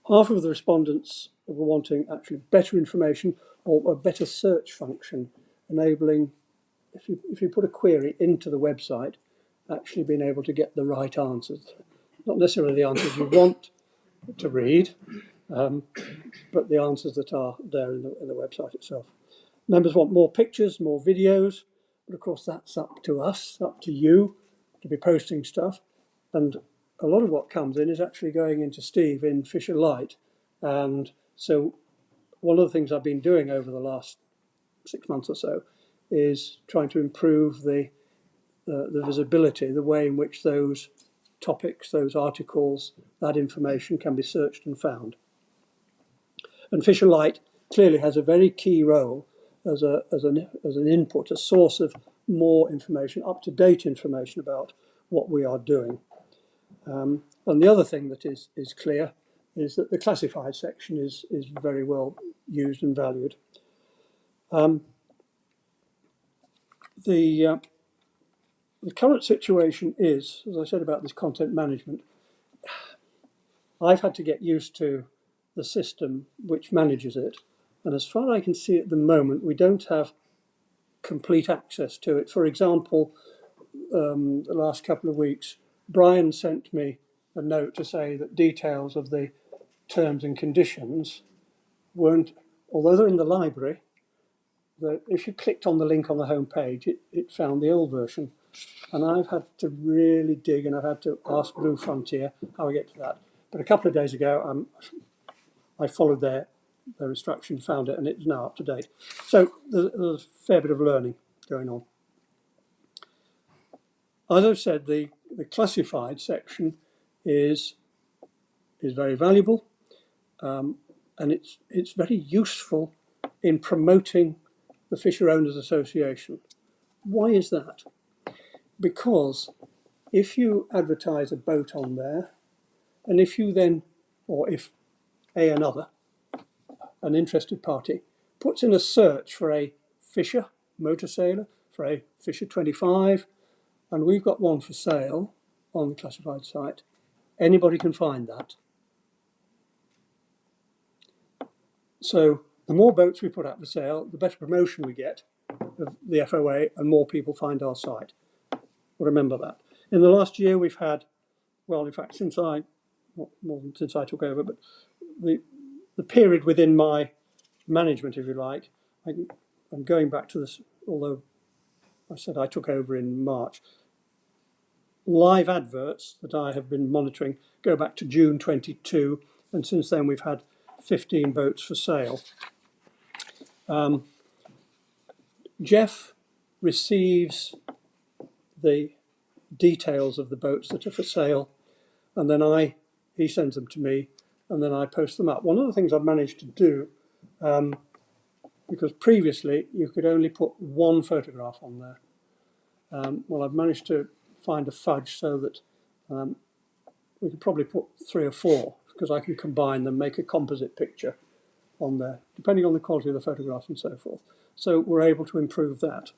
Half of the respondents were wanting actually better information or a better search function, enabling, if you put a query into the website, actually being able to get the right answers. Not necessarily the answers you want to read, but the answers that are there in the website itself. Members want more pictures, more videos, but of course that's up to us, up to you to be posting stuff. And a lot of what comes in is actually going into Steve in Fisher Lite. And so one of the things I've been doing over the last 6 months or so is trying to improve the visibility, the way in which those topics, those articles, that information can be searched and found. And Fisher Lite clearly has a very key role as an input, a source of more information, up-to-date information about what we are doing. And the other thing that is clear is that the classified section is very well used and valued. The current situation is, as I said about this content management, I've had to get used to the system which manages it. And as far as I can see at the moment, we don't have complete access to it. For example, the last couple of weeks, Brian sent me a note to say that details of the terms and conditions weren't, although they're in the library, that if you clicked on the link on the home page, it found the old version. And I've had to really dig, and I've had to ask Blue Frontier how I get to that. But a couple of days ago, I followed their instructions, found it, and it's now up to date. So there's a fair bit of learning going on. As I've said, the classified section is very valuable, and it's very useful in promoting the Fisher Owners Association. Why is that? Because if you advertise a boat on there, and if you then, or if another, an interested party, puts in a search for a Fisher motor sailor, for a Fisher 25, and we've got one for sale on the classified site, anybody can find that. So the more boats we put up for sale, the better promotion we get of the FOA, and more people find our site. Remember that. In the last year, we've had, well, in fact, since I took over, but the period within my management, if you like. I'm going back to this, although I said I took over in March. Live adverts that I have been monitoring go back to June 22, and since then we've had 15 boats for sale. Jeff receives the details of the boats that are for sale, and then he sends them to me, and then I post them up. One of the things I've managed to do, because previously you could only put one photograph on there. Well, I've managed to find a fudge so that we could probably put 3 or 4, because I can combine them, make a composite picture on there, depending on the quality of the photograph and so forth. So we're able to improve that.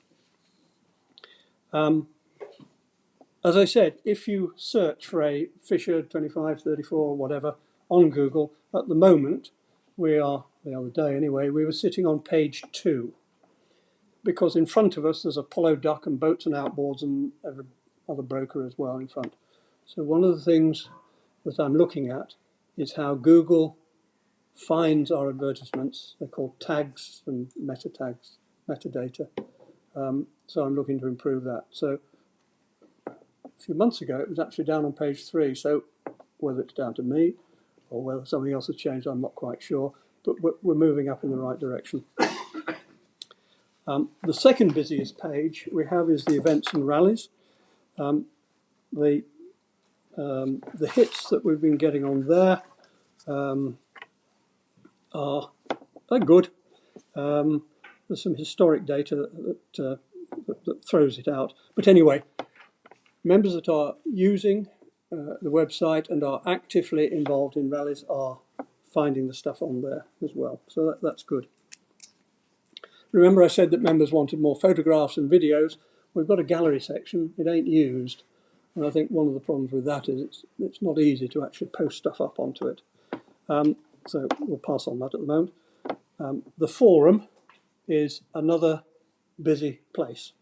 As I said, if you search for a Fisher 2534 or whatever on Google, at the moment, the other day anyway, we were sitting on page 2. Because in front of us there's Apollo Duck and Boats and Outboards and every other broker as well in front. So one of the things that I'm looking at is how Google finds our advertisements. They're called tags and meta tags, metadata. So I'm looking to improve that. So a few months ago it was actually down on page 3. So whether it's down to me or whether something else has changed, I'm not quite sure. But we're moving up in the right direction. The second busiest page we have is the events and rallies. The hits that we've been getting on there are good. There's some historic data that throws it out. But anyway, members that are using the website and are actively involved in rallies are finding the stuff on there as well. So that's good. Remember I said that members wanted more photographs and videos. We've got a gallery section. It ain't used. And I think one of the problems with that is it's not easy to actually post stuff up onto it. So we'll pass on that at the moment. The forum is another busy place.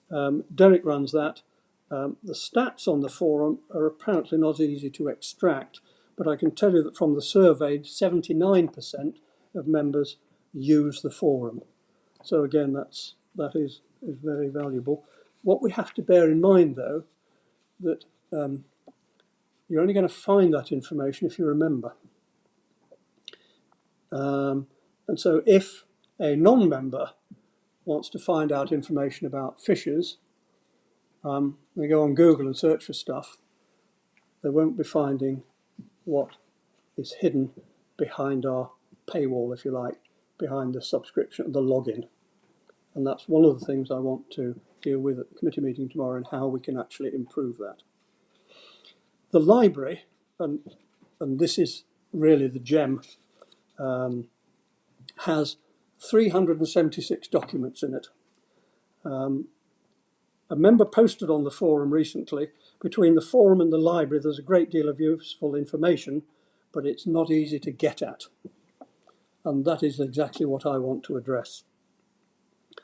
Derek runs that. The stats on the forum are apparently not easy to extract, but I can tell you that from the survey, 79% of members use the forum. So again, that is very valuable. What we have to bear in mind, though, that you're only going to find that information if you remember. And so if a non-member wants to find out information about fishers, they go on Google and search for stuff, they won't be finding what is hidden behind our paywall, if you like, behind the subscription, the login. And that's one of the things I want to deal with at the committee meeting tomorrow, and how we can actually improve that. The library, and this is really the gem, has 376 documents in it. A member posted on the forum recently, between the forum and the library there's a great deal of useful information, but it's not easy to get at. And that is exactly what I want to address.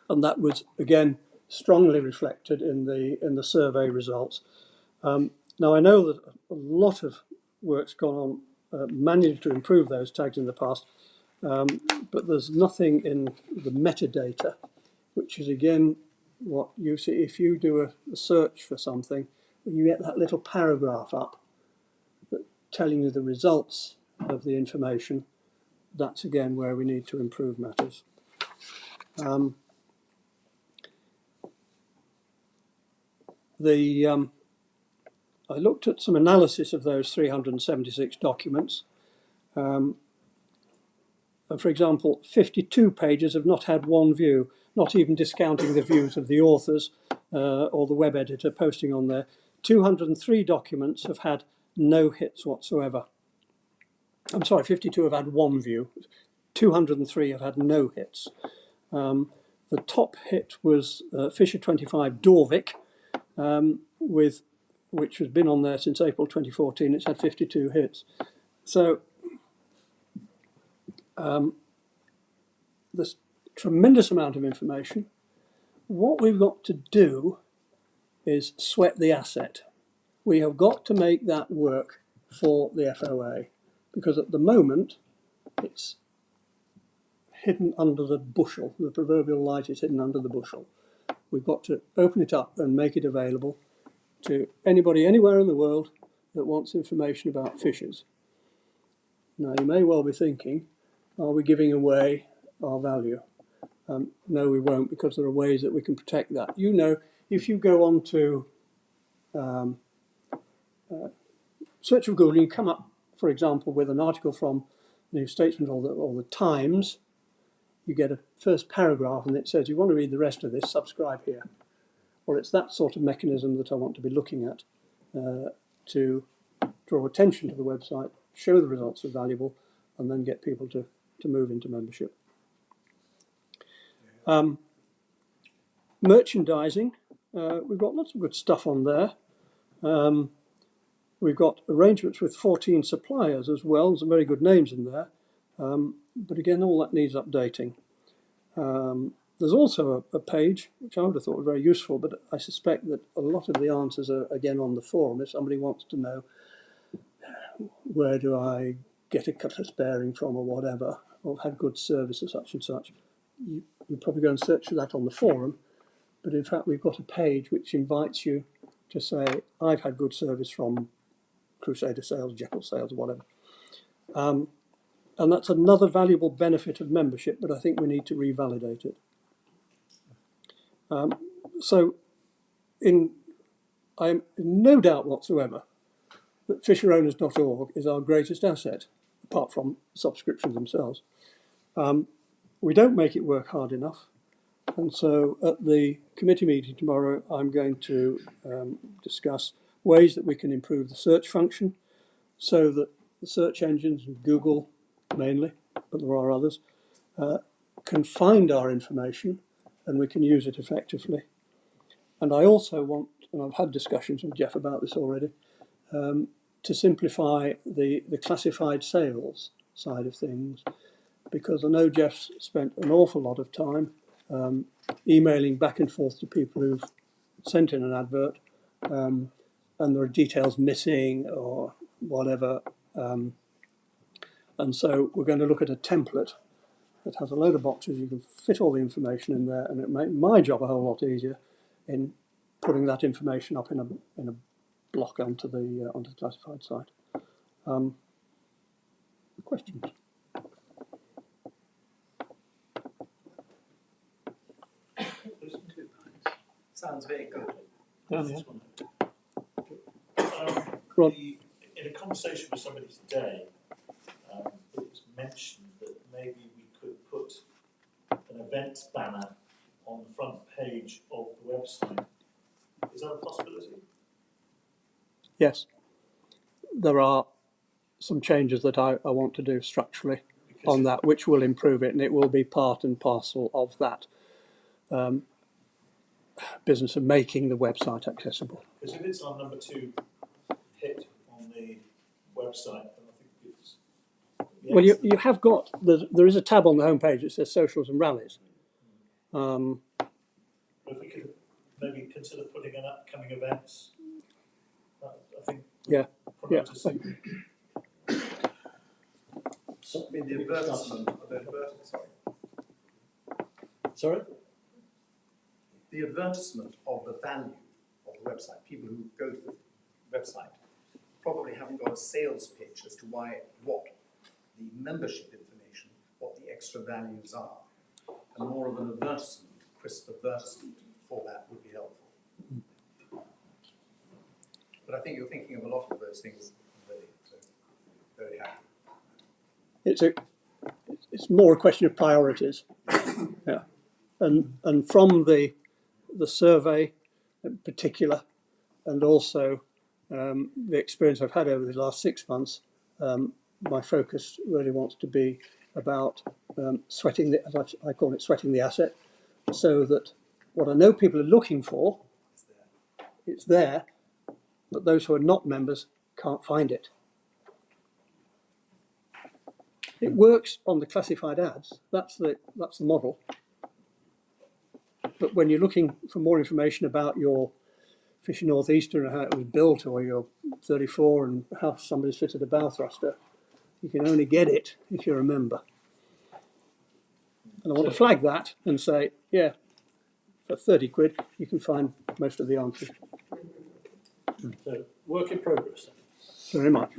And that was, again, strongly reflected in the survey results. Now, I know that a lot of work's gone on managed to improve those tags in the past, but there's nothing in the metadata, which is, again, what you see if you do a search for something, you get that little paragraph up telling you the results of the information. That's, again, where we need to improve matters. I looked at some analysis of those 376 documents. And for example, 52 pages have not had one view, not even discounting the views of the authors or the web editor posting on there. 203 documents have had no hits whatsoever. I'm sorry, 52 have had one view. 203 have had no hits. The top hit was Fisher 25 Dorvik, which has been on there since April 2014. It's had 52 hits. So there's a tremendous amount of information. What we've got to do is sweat the asset. We have got to make that work for the FOA, because at the moment it's hidden under the bushel. The proverbial light is hidden under the bushel. We've got to open it up and make it available to anybody anywhere in the world that wants information about fishers. Now, you may well be thinking, are we giving away our value? No, we won't, because there are ways that we can protect that. You know, if you go on to search of Google, you come up, for example, with an article from the New Statesman or the Times, you get a first paragraph and it says, you want to read the rest of this, subscribe here. Well, it's that sort of mechanism that I want to be looking at to draw attention to the website, show the results are valuable, and then get people to move into membership. Merchandising, we've got lots of good stuff on there. We've got arrangements with 14 suppliers as well, some very good names in there. But again, all that needs updating. There's also a page, which I would have thought was very useful, but I suspect that a lot of the answers are, again, on the forum. If somebody wants to know, where do I get a cutlass bearing from or whatever, or had good service or such and such, you probably go and search for that on the forum. But in fact, we've got a page which invites you to say, I've had good service from Crusader Sales, Jekyll Sales, whatever. And that's another valuable benefit of membership, but I think we need to revalidate it. So I am in no doubt whatsoever that fisherowners.org is our greatest asset, apart from subscriptions themselves. We don't make it work hard enough. And so at the committee meeting tomorrow, I'm going to discuss ways that we can improve the search function so that the search engines, Google mainly, but there are others, can find our information and we can use it effectively. And I also want, and I've had discussions with Jeff about this already, to simplify the classified sales side of things, because I know Jeff's spent an awful lot of time emailing back and forth to people who've sent in an advert, and there are details missing or whatever. And so we're going to look at a template that has a load of boxes. You can fit all the information in there, and it makes my job a whole lot easier in putting that information up in a block onto the classified site. Questions? Sounds very good. In a conversation with somebody today, it was mentioned that maybe we could put an events banner on the front page of the website. Is that a possibility? Yes. There are some changes that I want to do structurally on that, which will improve it, and it will be part and parcel of that business of making the website accessible. Because if it's our number 2 hit on the website, then I think it's... Well, you have got, there is a tab on the homepage that says socials and rallies. If we could maybe consider putting an upcoming events, I think... Yeah. The advertisement of Sorry? The advertisement of the value of the website. People who go to the website probably haven't got a sales pitch as to what the membership information, what the extra values are. And more of an advertisement, crisp advertisement for that would be helpful. But I think you're thinking of a lot of those things already, so very happy. It's more a question of priorities. Yeah. And from the survey in particular, and also the experience I've had over the last 6 months, my focus really wants to be about sweating the, as I call it, sweating the asset, so that what I know people are looking for, it's there, but those who are not members can't find it. It works on the classified ads. That's the model. But when you're looking for more information about your Fisher Northeastern and how it was built, or your 34 and how somebody's fitted a bow thruster, you can only get it if you're a member. And I want to flag that and say, yeah, for 30 quid, you can find most of the answers. So, work in progress. Very much.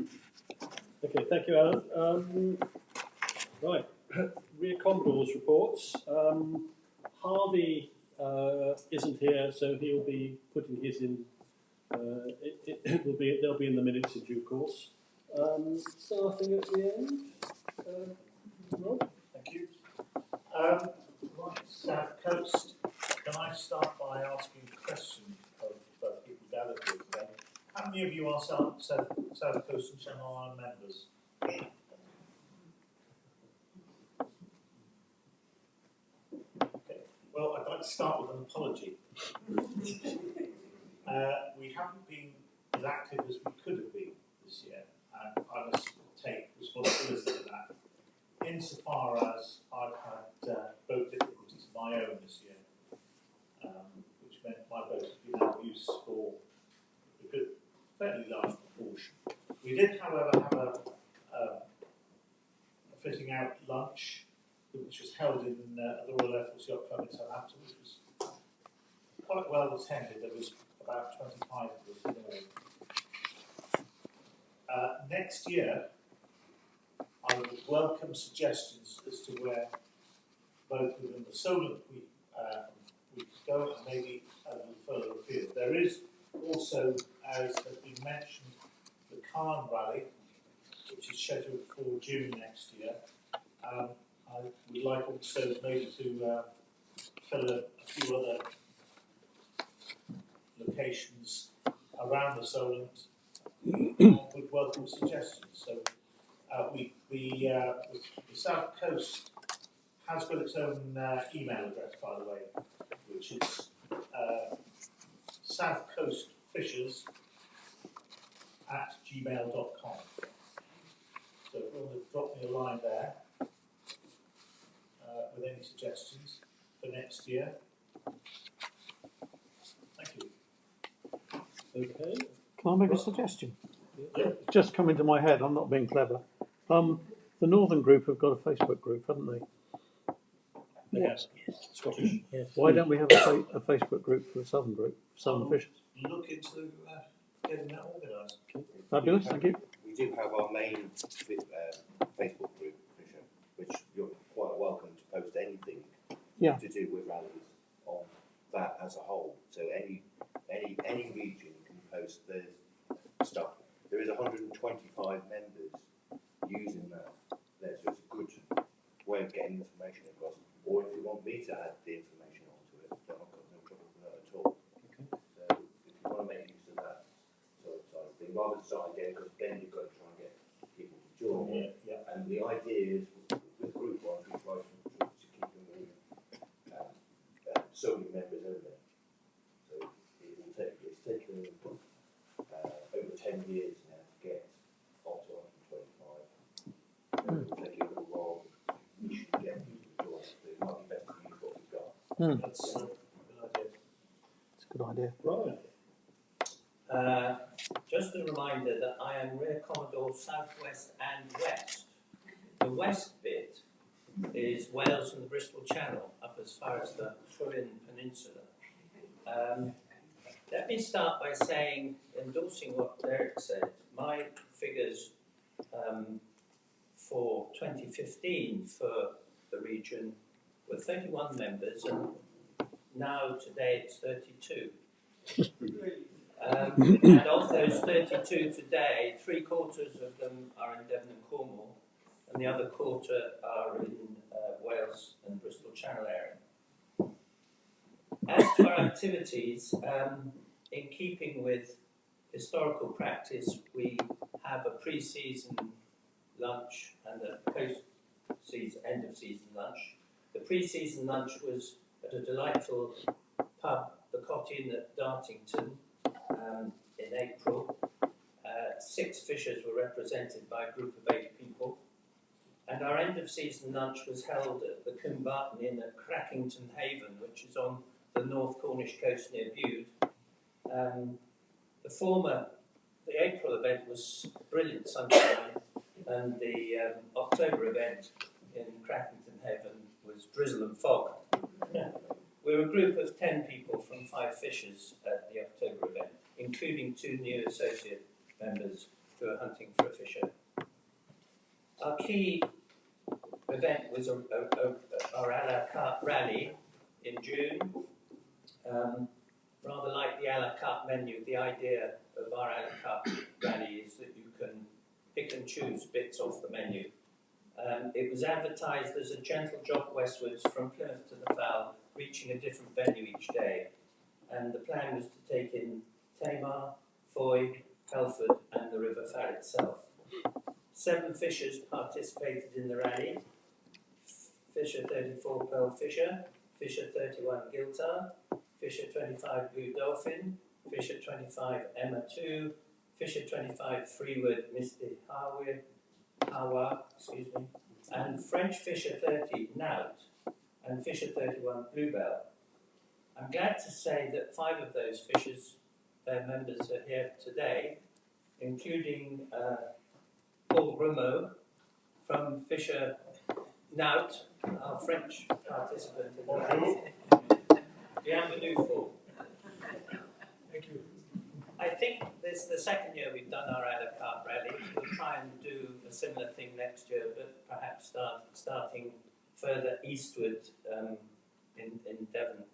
Okay, thank you, Alan. Right, rear Commodore's reports. Harvey isn't here, so he'll be putting his in. They'll be in the minutes in due course. Starting at the end. Rob? Thank you. Right, South Coast. Can I start by asking a question of people gathered here today? How many of you are South Coast and Channel Island members? Okay. Well, I'd like to start with an apology. We haven't been as active as we could have been this year, and I must take responsibility for that. Insofar as I've had boat difficulties of my own this year, which meant my boat has been out of use for a good, fairly large proportion. We did, however, have a fitting out lunch, which was held in the Royal Air Force Yacht Club in Southampton, which was quite well attended. There was about 25 of us in all. Next year, I would welcome suggestions as to where, both within the Solent we could go and maybe a little further afield. There is also, as has been mentioned, the Cairn Rally, which is scheduled for June next year. I would like also maybe to fill a few other locations around the Solent. Would welcome suggestions. So the South Coast has got its own email address, by the way, which is southcoastfishers@gmail.com. So if you want to drop me a line there with any suggestions for next year. Thank you. Okay. Can I make a suggestion? Yeah. It's just come into my head. I'm not being clever. The Northern group have got a Facebook group, haven't they? Yes. Scottish. Yes. Why don't we have a Facebook group for the Southern group, Southern Fishers? Look into getting that organised. Fabulous, thank you. We do have our main Facebook group, Fisher, which you're quite welcome to post anything to do with rallies on that as a whole. So any region can post their stuff. There is 125 members using that. So it's a good way of getting information across. Or if you want me to add the information onto it, then I've got no trouble with that at all. Okay. So if you want to make use of that sort of thing, rather than start again, because then you've got to try and get people to join. Yeah. And the idea is, with group ones, we try to keep them with so many members only. So it's taken over 10 years now to get up to 125. It will take you a little while. You should get people to join. So it might be best to use what we've got. That's a good idea. It's a good idea. Right. Just a reminder that I am Rear Commodore Southwest and West. The west bit is Wales and the Bristol Channel, up as far as the Llywelyn Peninsula. Let me start by saying, endorsing what Derek said, my figures for 2015 for the region were 31 members, and now today it's 32. And of those 32 today, 3/4 of them are in Devon and Cornwall, and the other quarter are in Wales and Bristol Channel area. As to our activities, in keeping with historical practice, we have a pre-season lunch and a post-season, end-of-season lunch. The pre-season lunch was at a delightful pub, the Cot Inn at Dartington, in April. 6 fishers were represented by a group of 8 people. And our end-of-season lunch was held at the Cumbarton Inn at Crackington Haven, which is on the North Cornish coast near Bude. The April event was brilliant sunshine, and the October event in Crackington Haven was drizzling. drizzle and fog. We're a group of 10 people from 5 fishers at the October event, including 2 new associate members who are hunting for a fisher. Our key event was our a la carte rally in June. Rather like the a la carte menu, the idea of our a la carte rally is that you can pick and choose bits off the menu. It was advertised as a gentle jog westwards from Plymouth to the Fowl, reaching a different venue each day. And the plan was to take in Tamar, Foy, Helford and the River Far itself. 7 fishers participated in the rally. Fisher 34 Pearl Fisher, Fisher 31 Giltar, Fisher 25 Blue Dolphin, Fisher 25 Emma 2, Fisher 25 Freewood Misty Hawa, and French Fisher 30 Nout, and Fisher 31 Bluebell. I'm glad to say that 5 of those fishers, their members are here today, including Paul Grumeau from Fisher Nout, our French participant in the rally. Bienvenue, Paul. Thank you. I think this is the second year we've done our a la carte rally. We'll try and do a similar thing next year, but perhaps starting further eastward in Devon.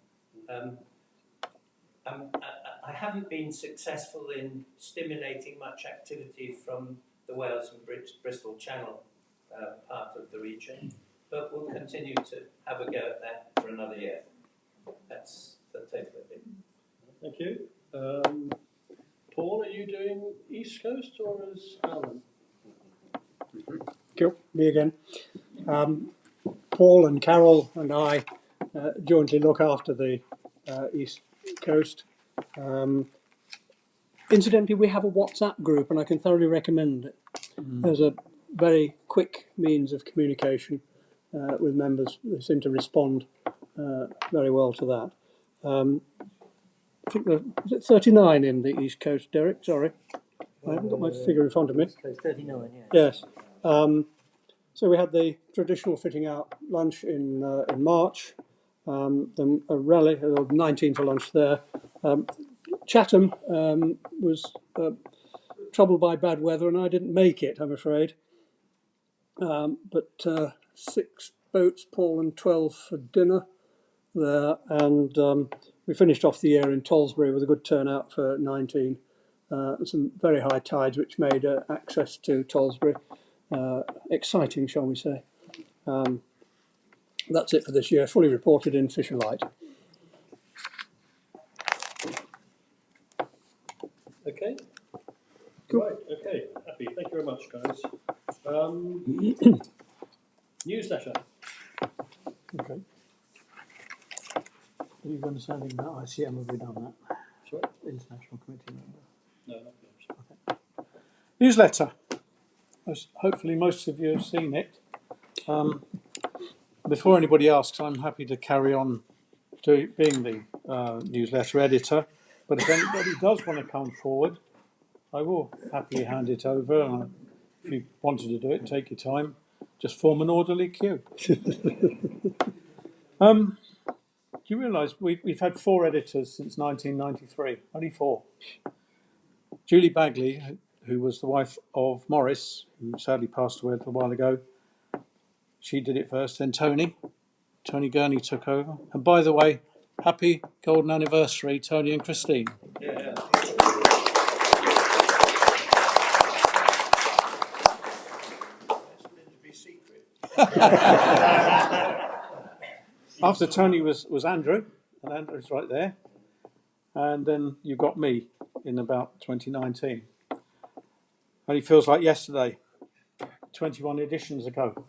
I haven't been successful in stimulating much activity from the Wales and Bristol Channel part of the region, but we'll continue to have a go at that for another year. That's the take of it. Thank you. Paul, are you doing East Coast or is Alan? Cool, me again. Paul and Carol and I jointly look after the East Coast. Incidentally, we have a WhatsApp group and I can thoroughly recommend it. There's a very quick means of communication with members. They seem to respond very well to that. I think is it 39 in the East Coast, Derek? Sorry, I haven't got my figure in front of me. 39, yeah. Yes. So we had the traditional fitting out lunch in March, then a rally, 19 for lunch there. Chatham was troubled by bad weather and I didn't make it, I'm afraid. But 6 boats, Paul, and 12 for dinner there. And we finished off the year in Tollesbury with a good turnout for 19. Some very high tides which made access to Tollesbury exciting, shall we say. That's it for this year, fully reported in Fisher Light. Okay. Cool. Right, okay, happy. Thank you very much, guys. Newsletter. Okay. Are you going to say anything about ICM? Have we done that? Sorry? International Committee member. No, not Okay. Newsletter. As hopefully most of you have seen it. Before anybody asks, I'm happy to carry on being the newsletter editor. But if anybody does want to come forward, I will happily hand it over. If you wanted to do it, take your time. Just form an orderly queue. Do you realise we've had 4 editors since 1993? Only 4. Julie Bagley, who was the wife of Morris, who sadly passed away a little while ago, she did it first. Then Tony Gurney took over. And by the way, happy golden anniversary, Tony and Christine. Yeah. After Tony was Andrew, and Andrew's right there. And then you got me in about 2019. Only feels like yesterday, 21 editions ago.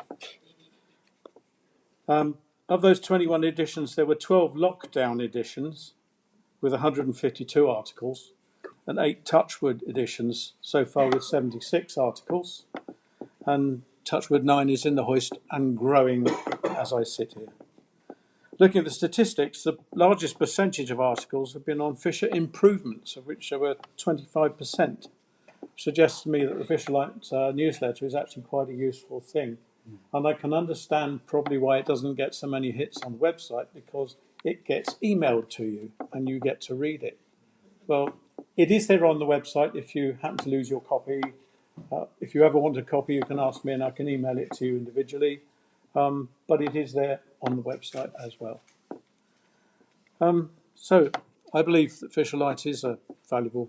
Of those 21 editions, there were 12 lockdown editions with 152 articles and 8 Touchwood editions, so far with 76 articles. And Touchwood 9 is in the hoist and growing as I sit here. Looking at the statistics, the largest percentage of articles have been on fisher improvements, of which there were 25%, which suggests to me that the Fisher Light newsletter is actually quite a useful thing And I can understand probably why it doesn't get so many hits on the website, because it gets emailed to you and you get to read it. Well, it is there on the website if you happen to lose your copy. If you ever want a copy, you can ask me and I can email it to you individually. But it is there on the website as well. So I believe that Fisher Light is a valuable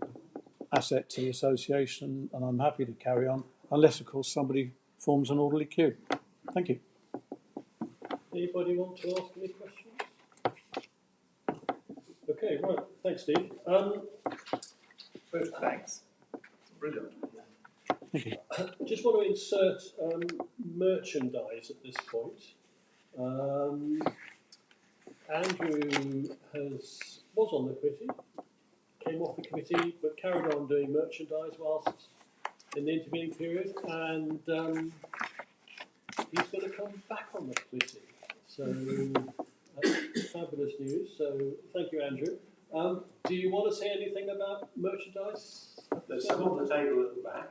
asset to the association, and I'm happy to carry on, unless, of course, somebody forms an orderly queue. Thank you. Anybody want to ask any questions? Okay, right. Thanks, Steve. First, thanks. Brilliant. Thank you. Just want to insert merchandise at this point. Andrew was on the committee, came off the committee, but carried on doing merchandise whilst in the intervening period, and he's going to come back on the committee. So that's fabulous news. So thank you, Andrew. Do you want to say anything about merchandise? There's some on the table at the back.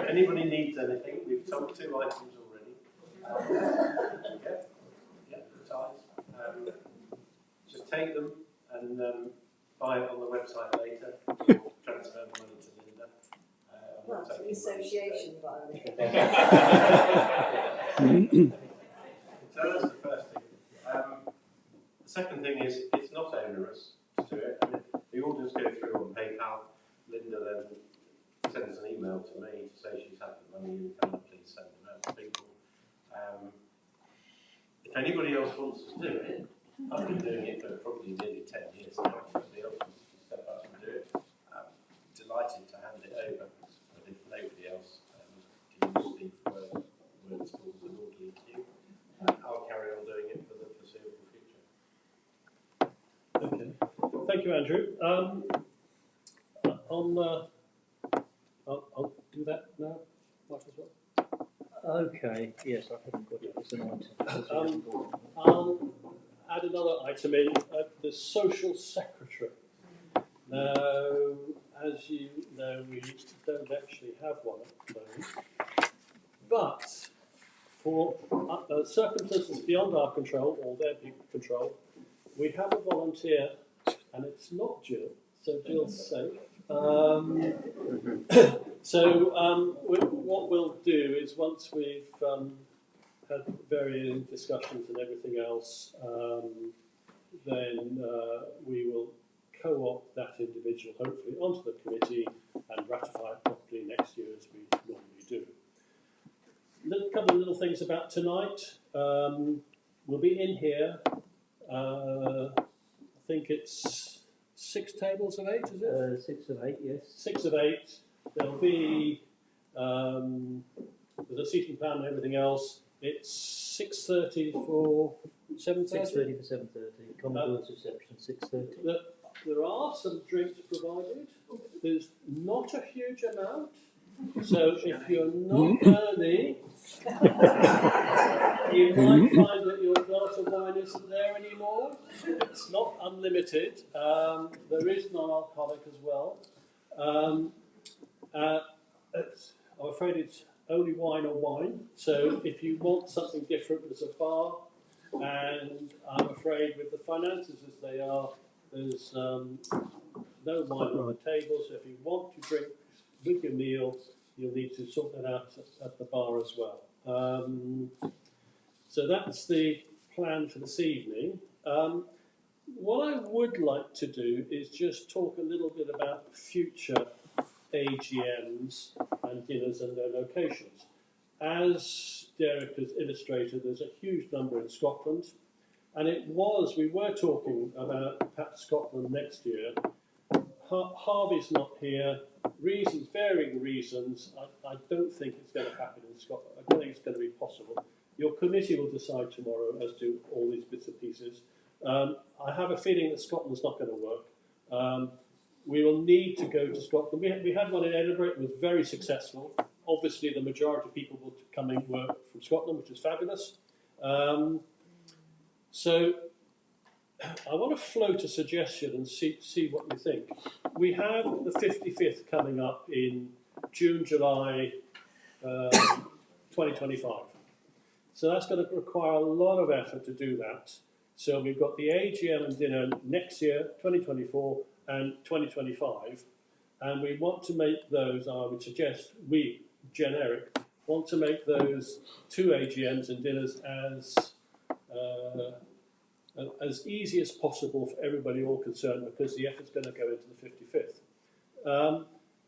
Anybody needs anything? We've sold 2 items already. Yeah, the ties. Just take them and buy it on the website later. Or transfer the money to Linda. Well, it's an association buying it. So that's the first thing. The second thing is it's not onerous to do it. I mean, the orders go through on PayPal. Linda then sends an email to me to say she's had the money and can I please send them out to people. If anybody else wants to do it, I've been doing it for probably nearly 10 years now. If anybody else wants to step up and do it, I'm delighted to hand it over. But if nobody else can use Steve's words towards an orderly queue, I'll carry on doing it for the foreseeable future. Okay. Thank you, Andrew. I'll do that now. Might as well. Okay, yes, I haven't got it as an item. I'll add another item in, the social secretary. Now, as you know, we don't actually have one at the moment, but for circumstances beyond our control, or their control, we have a volunteer, and it's not Jill, so Jill's safe. What we'll do is, once we've had varying discussions and everything else, then we will co-opt that individual, hopefully, onto the committee and ratify it properly next year as we normally do. A couple of little things about tonight. We'll be in here, I think it's 6 tables of 8, is it? 6 of 8, yes. 6 of 8. There'll be, there's a seating plan and everything else. It's 6:30 for 7:30? 6:30 for 7:30. Commodore's reception, 6:30. There are some drinks provided. There's not a huge amount. So if you're not early, you might find that your glass of wine isn't there anymore. It's not unlimited. There is non-alcoholic as well. I'm afraid it's only wine or wine. So if you want something different, there's a bar. And I'm afraid with the finances as they are, there's no wine on the table. So if you want to drink with your meal, you'll need to sort that out at the bar as well. So that's the plan for this evening. What I would like to do is just talk a little bit about future AGMs and dinners and their locations. As Derek has illustrated, there's a huge number in Scotland, and we were talking about perhaps Scotland next year. Harvey's not here, varying reasons. I don't think it's going to happen in Scotland. I don't think it's going to be possible. Your committee will decide tomorrow as to all these bits and pieces. I have a feeling that Scotland's not going to work. We will need to go to Scotland. We had one in Edinburgh. It was very successful. Obviously, the majority of people will come and work from Scotland, which is fabulous. So I want to float a suggestion and see what you think. We have the 55th coming up in June, July 2025. So that's going to require a lot of effort to do that. So we've got the AGM and dinner next year, 2024 and 2025, and we want to make those, I would suggest, we, generic, want to make those 2 AGMs and dinners as easy as possible for everybody all concerned, because the effort's going to go into the 55th.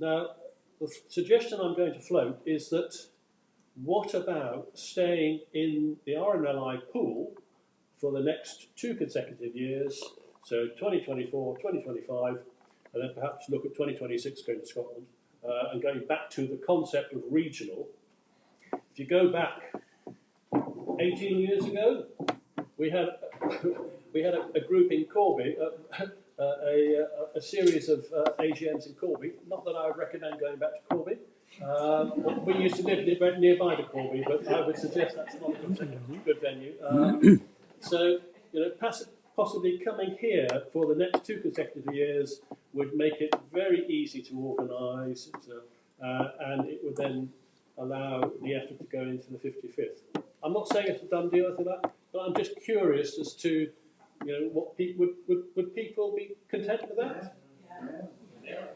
Now, the suggestion I'm going to float is that what about staying in the RNLI pool for the next 2 consecutive years, so 2024, 2025, and then perhaps look at 2026 going to Scotland, and going back to the concept of regional. If you go back 18 years ago, we had a group in Corby, a series of AGMs in Corby. Not that I would recommend going back to Corby. We used to live nearby to Corby, but I would suggest that's not a good venue. So, you know, possibly coming here for the next 2 consecutive years would make it very easy to organise, and it would then allow the effort to go into the 55th. I'm not saying it's a done deal for that, but I'm just curious as to, you know, what would people be content with that? Yeah.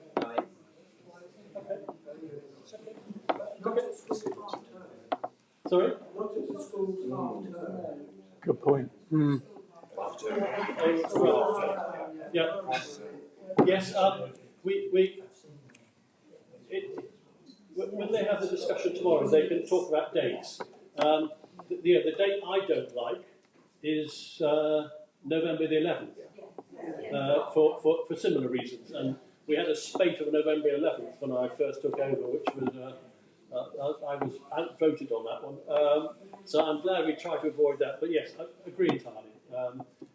Okay. Sorry? What is the school's half term? Good point. Yeah. Yes. When they have the discussion tomorrow, they can talk about dates. The date I don't like is November the 11th, for similar reasons. And we had a spate of November 11th when I first took over, which was I was outvoted on that one. So I'm glad we tried to avoid that. But yes, I agree entirely.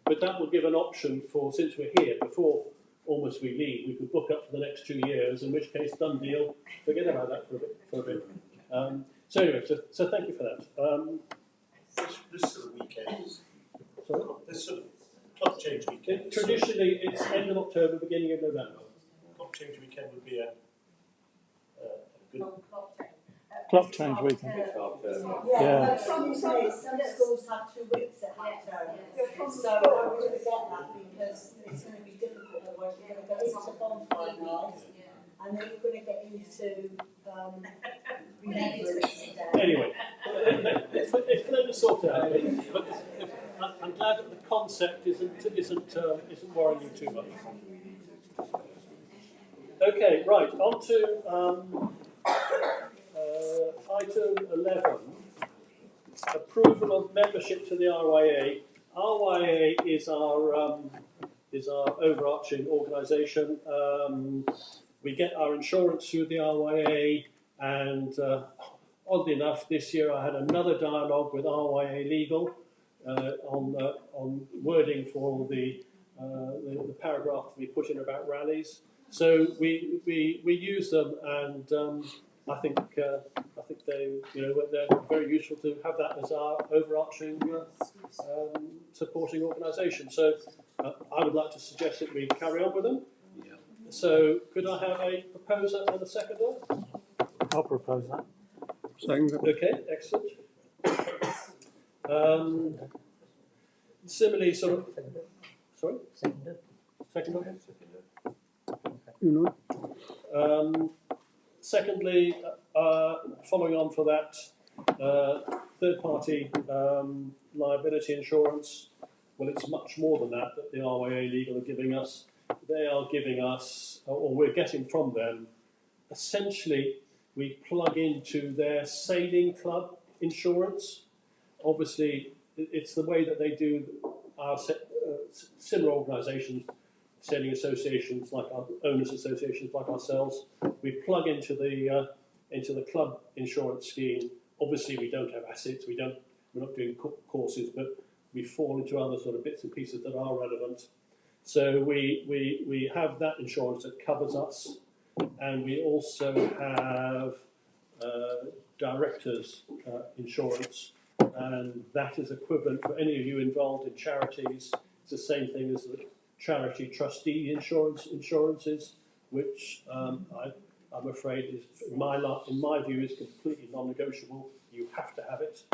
But that will give an option for, since we're here, before almost we leave, we could book up for the next 2 years, in which case, done deal, forget about that for a bit. So anyway, so thank you for that. This sort of weekend, Sorry? this sort of clock change weekend. Traditionally, it's end of October, beginning of November. Clock change weekend would be a good. Clock change weekend. Yeah, but some schools have 2 weeks at half term. So I would forget that, because it's going to be difficult, otherwise you're going to go into bonfire night, and then you're going to get into Anyway, it's let us sort it out. But I'm glad that the concept isn't worrying you too much. Okay, right, on to item 11, approval of membership to the RYA. RYA is our overarching organisation. We get our insurance through the RYA, and oddly enough, this year I had another dialogue with RYA Legal on wording for the paragraph to be put in about rallies. So we use them, and I think they, you know, they're very useful to have that as our overarching supporting organisation. So I would like to suggest that we carry on with them. Yeah. So could I have a proposer and a seconder? I'll propose that. Second. Okay, excellent. Similarly, sort of. Sorry. Seconder. Seconder. Secondly, following on for that, third-party liability insurance. Well, it's much more than that the RYA Legal are giving us. They are giving us, or we're getting from them, essentially, we plug into their sailing club insurance. Obviously, it's the way that they do our similar organisations, sailing associations like our owners associations like ourselves. We plug into the club insurance scheme. Obviously, we don't have assets. We're not doing courses, but we fall into other sort of bits and pieces that are relevant. So we have that insurance that covers us, and we also have directors' insurance, and that is equivalent for any of you involved in charities. It's the same thing as the charity trustee insurances, which I'm afraid is in my view is completely non-negotiable. you have to have it.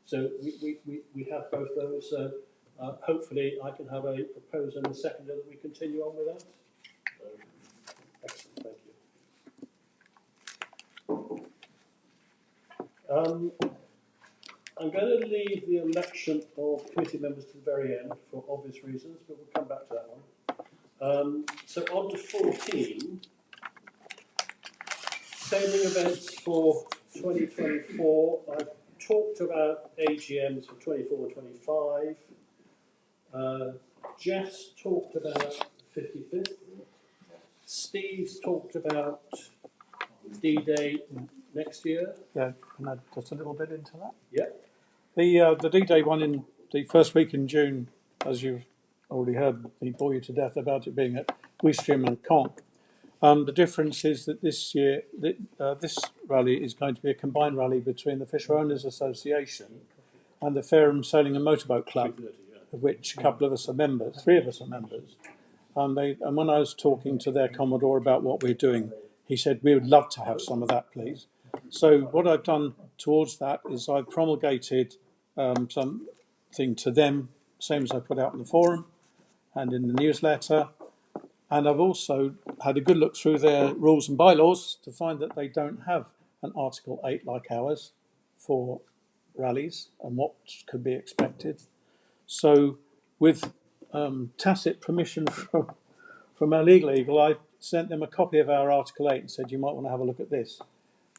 So we have both those. So hopefully I can have a proposer and a seconder that we continue on with that. Excellent, thank you. I'm going to leave the election of committee members to the very end for obvious reasons, but we'll come back to that one. So on to 14. Saving events for 2024. I've talked about AGMs for 24 and 25. Jeff's talked about 55th. Steve's talked about D-Day next year. Yeah, can I add just a little bit into that? Yeah. The D-Day one in the first week in June, as you've already heard me bore you to death about it being at Weestream and Conk. The difference is that this year, this rally is going to be a combined rally between the Fisher Owners Association and the Fareham Sailing and Motorboat Club, of which a couple of us are members, 3 of us are members. And when I was talking to their Commodore about what we're doing, he said, we would love to have some of that, please. So what I've done towards that is I've promulgated something to them, same as I put out in the forum and in the newsletter. And I've also had a good look through their rules and bylaws to find that they don't have an Article 8 like ours for rallies and what could be expected. So with tacit permission from our legal eagle, I sent them a copy of our Article 8 and said, you might want to have a look at this.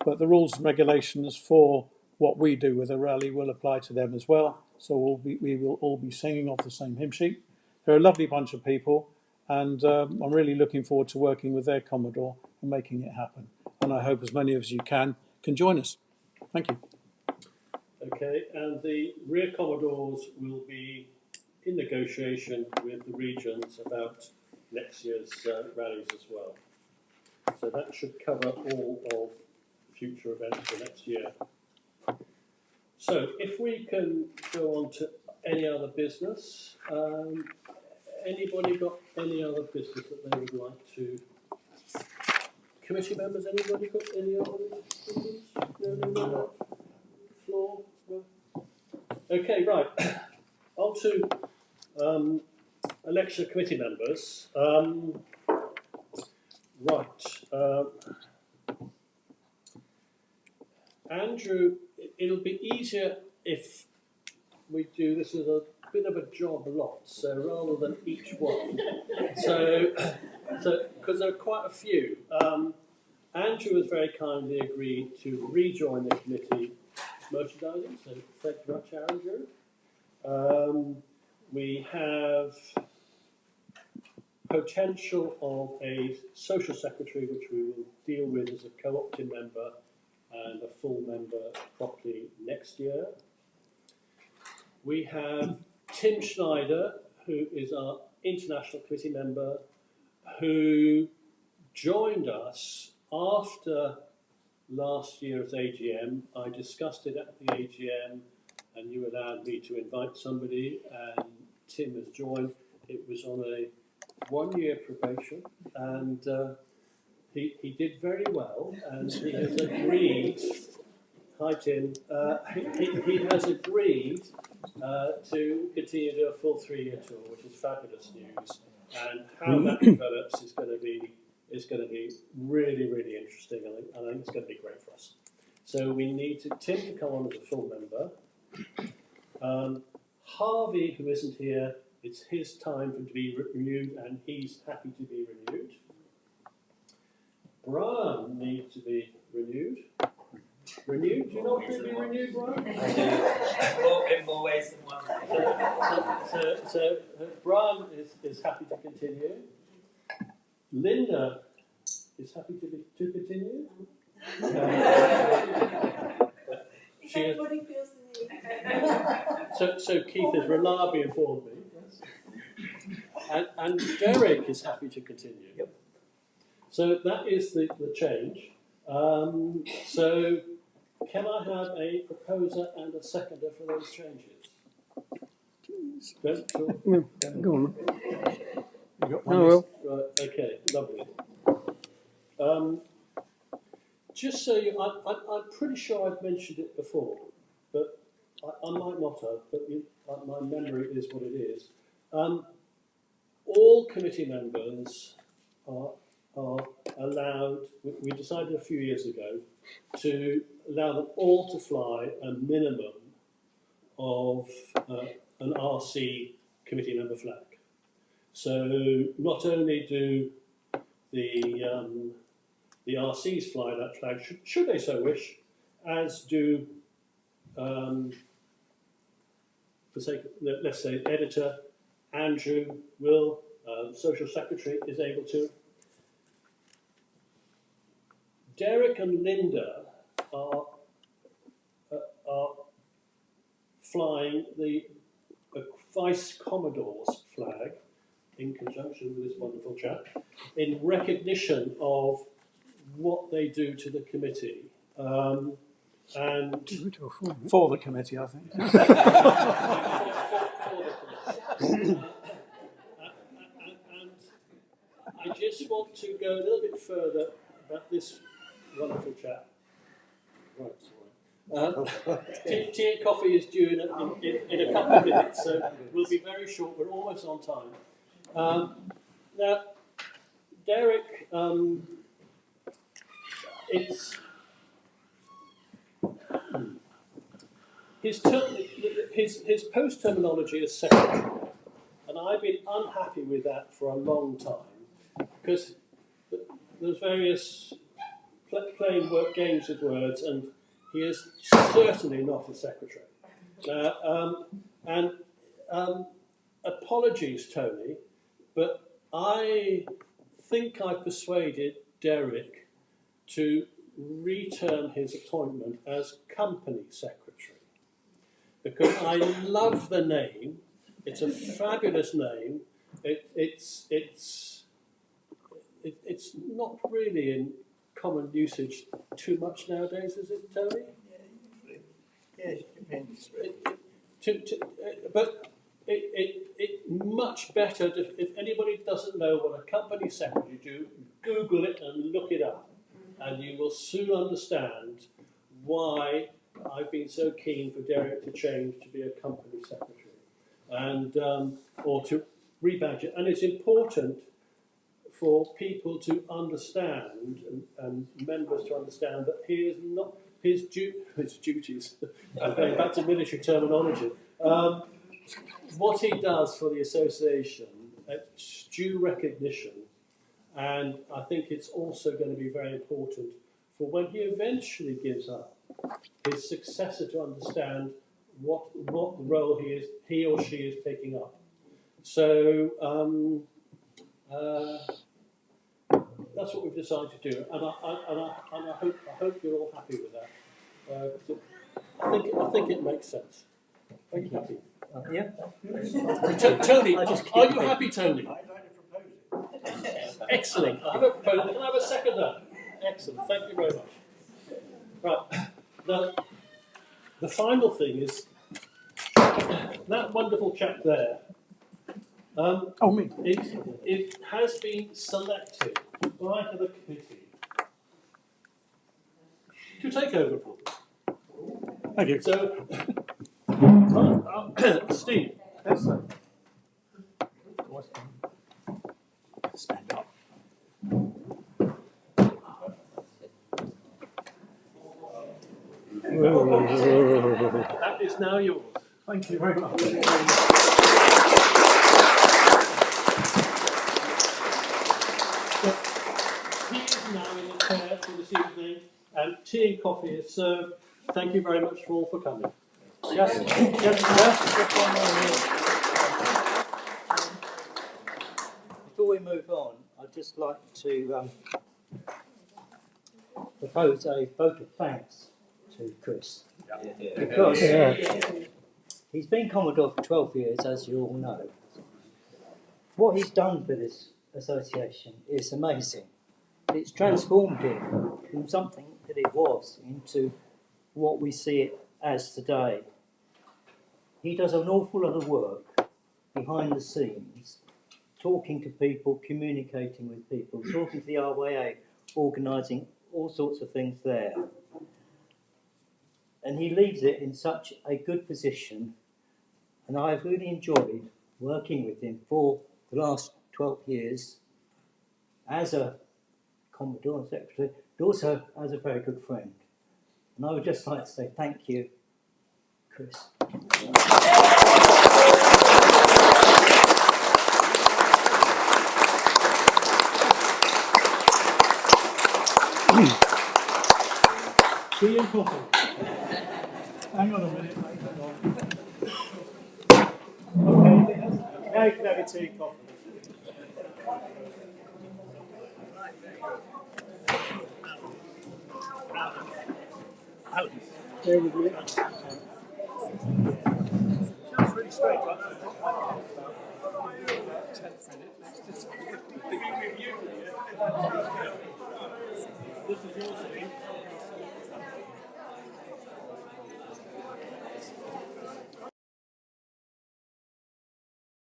But the rules and regulations for what we do with a rally will apply to them as well. So we will all be singing off the same hymn sheet. They're a lovely bunch of people, and I'm really looking forward to working with their Commodore and making it happen. And I hope as many of you can join us. Thank you. Okay, and the rear Commodores will be in negotiation with the regions about next year's rallies as well. So that should cover all of future events for next year. So if we can go on to any other business, anybody got any other business that they would like to? Committee members, anybody got any other business? No. Floor? No? Okay, right. On to election of committee members. Andrew, it'll be easier if we do this as a bit of a job lot, so rather than each one. So because there are quite a few. Andrew has very kindly agreed to rejoin the committee merchandising, so thank you very much, Andrew. We have potential of a social secretary, which we will deal with as a co-opting member and a full member properly next year. We have Tim Schneider, who is our international committee member, who joined us after last year's AGM. I discussed it at the AGM and you allowed me to invite somebody, and Tim has joined. It was on a 1-year probation, and he did very well, and he has agreed. Hi Tim. He has agreed to continue to do a full 3-year tour, which is fabulous news. And how that develops is going to be really, really interesting, and I think it's going to be great for us. So we need Tim to come on as a full member. Harvey, who isn't here, it's his time to be renewed, and he's happy to be renewed. Brian needs to be renewed. Renewed? Do you not want to be renewed, Brian? In more ways than one. So Brian is happy to continue. Linda is happy to continue. If anybody feels the need. So Keith has reliably informed me. Yes. And Derek is happy to continue. Yep. So that is the change. So can I have a proposer and a seconder for those changes? Go on. You got one? Right, okay, lovely. just so you, I'm pretty sure I've mentioned it before, but I might not have, but my memory is what it is. All committee members are allowed, we decided a few years ago, to allow them all to fly a minimum of an RC committee member flag. So not only do the RCs fly that flag, should they so wish, as do, for sake of, let's say, editor, Andrew, Will, social secretary is able to. Derek and Linda are flying the Vice Commodore's flag in conjunction with this wonderful chap, in recognition of what they do to the committee. And for the committee, I think. and I just want to go a little bit further about this wonderful chap. Right. Tea and coffee is due in a couple of minutes, so we'll be very short. We're almost on time. Now, Derek, it's his post terminology is secretary, and I've been unhappy with that for a long time because there's various playing games with words, and he is certainly not a secretary. Apologies, Tony, but I think I persuaded Derek to return his appointment as company secretary because I love the name. It's a fabulous name. It's not really in common usage too much nowadays, is it, Tony? Yeah, it depends. But it much better, if anybody doesn't know what a company secretary do, Google it and look it up, and you will soon understand why I've been so keen for Derek to change to be a company secretary, and or to rebadge it. And it's important for people to understand and members to understand that he is not his duties. I'm going back to military terminology. What he does for the association, it's due recognition, and I think it's also going to be very important for when he eventually gives up, his successor to understand what role he or she is picking up. So that's what we've decided to do, and I hope you're all happy with that. I think it makes sense. Are you happy? Yeah. Tony, are you happy, Tony? I'd like to propose it. Excellent. I have a proposal. Can I have a seconder? Excellent. Thank you very much. Right. Now, the final thing is that wonderful chap there. It has been selected by the committee to take over, Paul. Thank you. So, Steve. Yes, sir. Stand up. That is now yours. Thank you very much. He is now in the chair for this evening, and tea and coffee is served. Thank you very much for coming. Yes. Before we move on, I'd just like to propose a vote of thanks to Chris. Because he's been Commodore for 12 years, as you all know. What he's done for this association is amazing. It's transformed it from something that it was into what we see it as today. He does an awful lot of work behind the scenes, talking to people, communicating with people, talking to the RYA, organising all sorts of things there. And he leaves it in such a good position, and I've really enjoyed working with him for the last 12 years as a Commodore secretary, but also as a very good friend. And I would just like to say thank you, Chris. Tea and coffee. Hang on a minute, mate. Okay, now you can have your tea and coffee. Bear with me. Sounds really strange, right? This is your seat.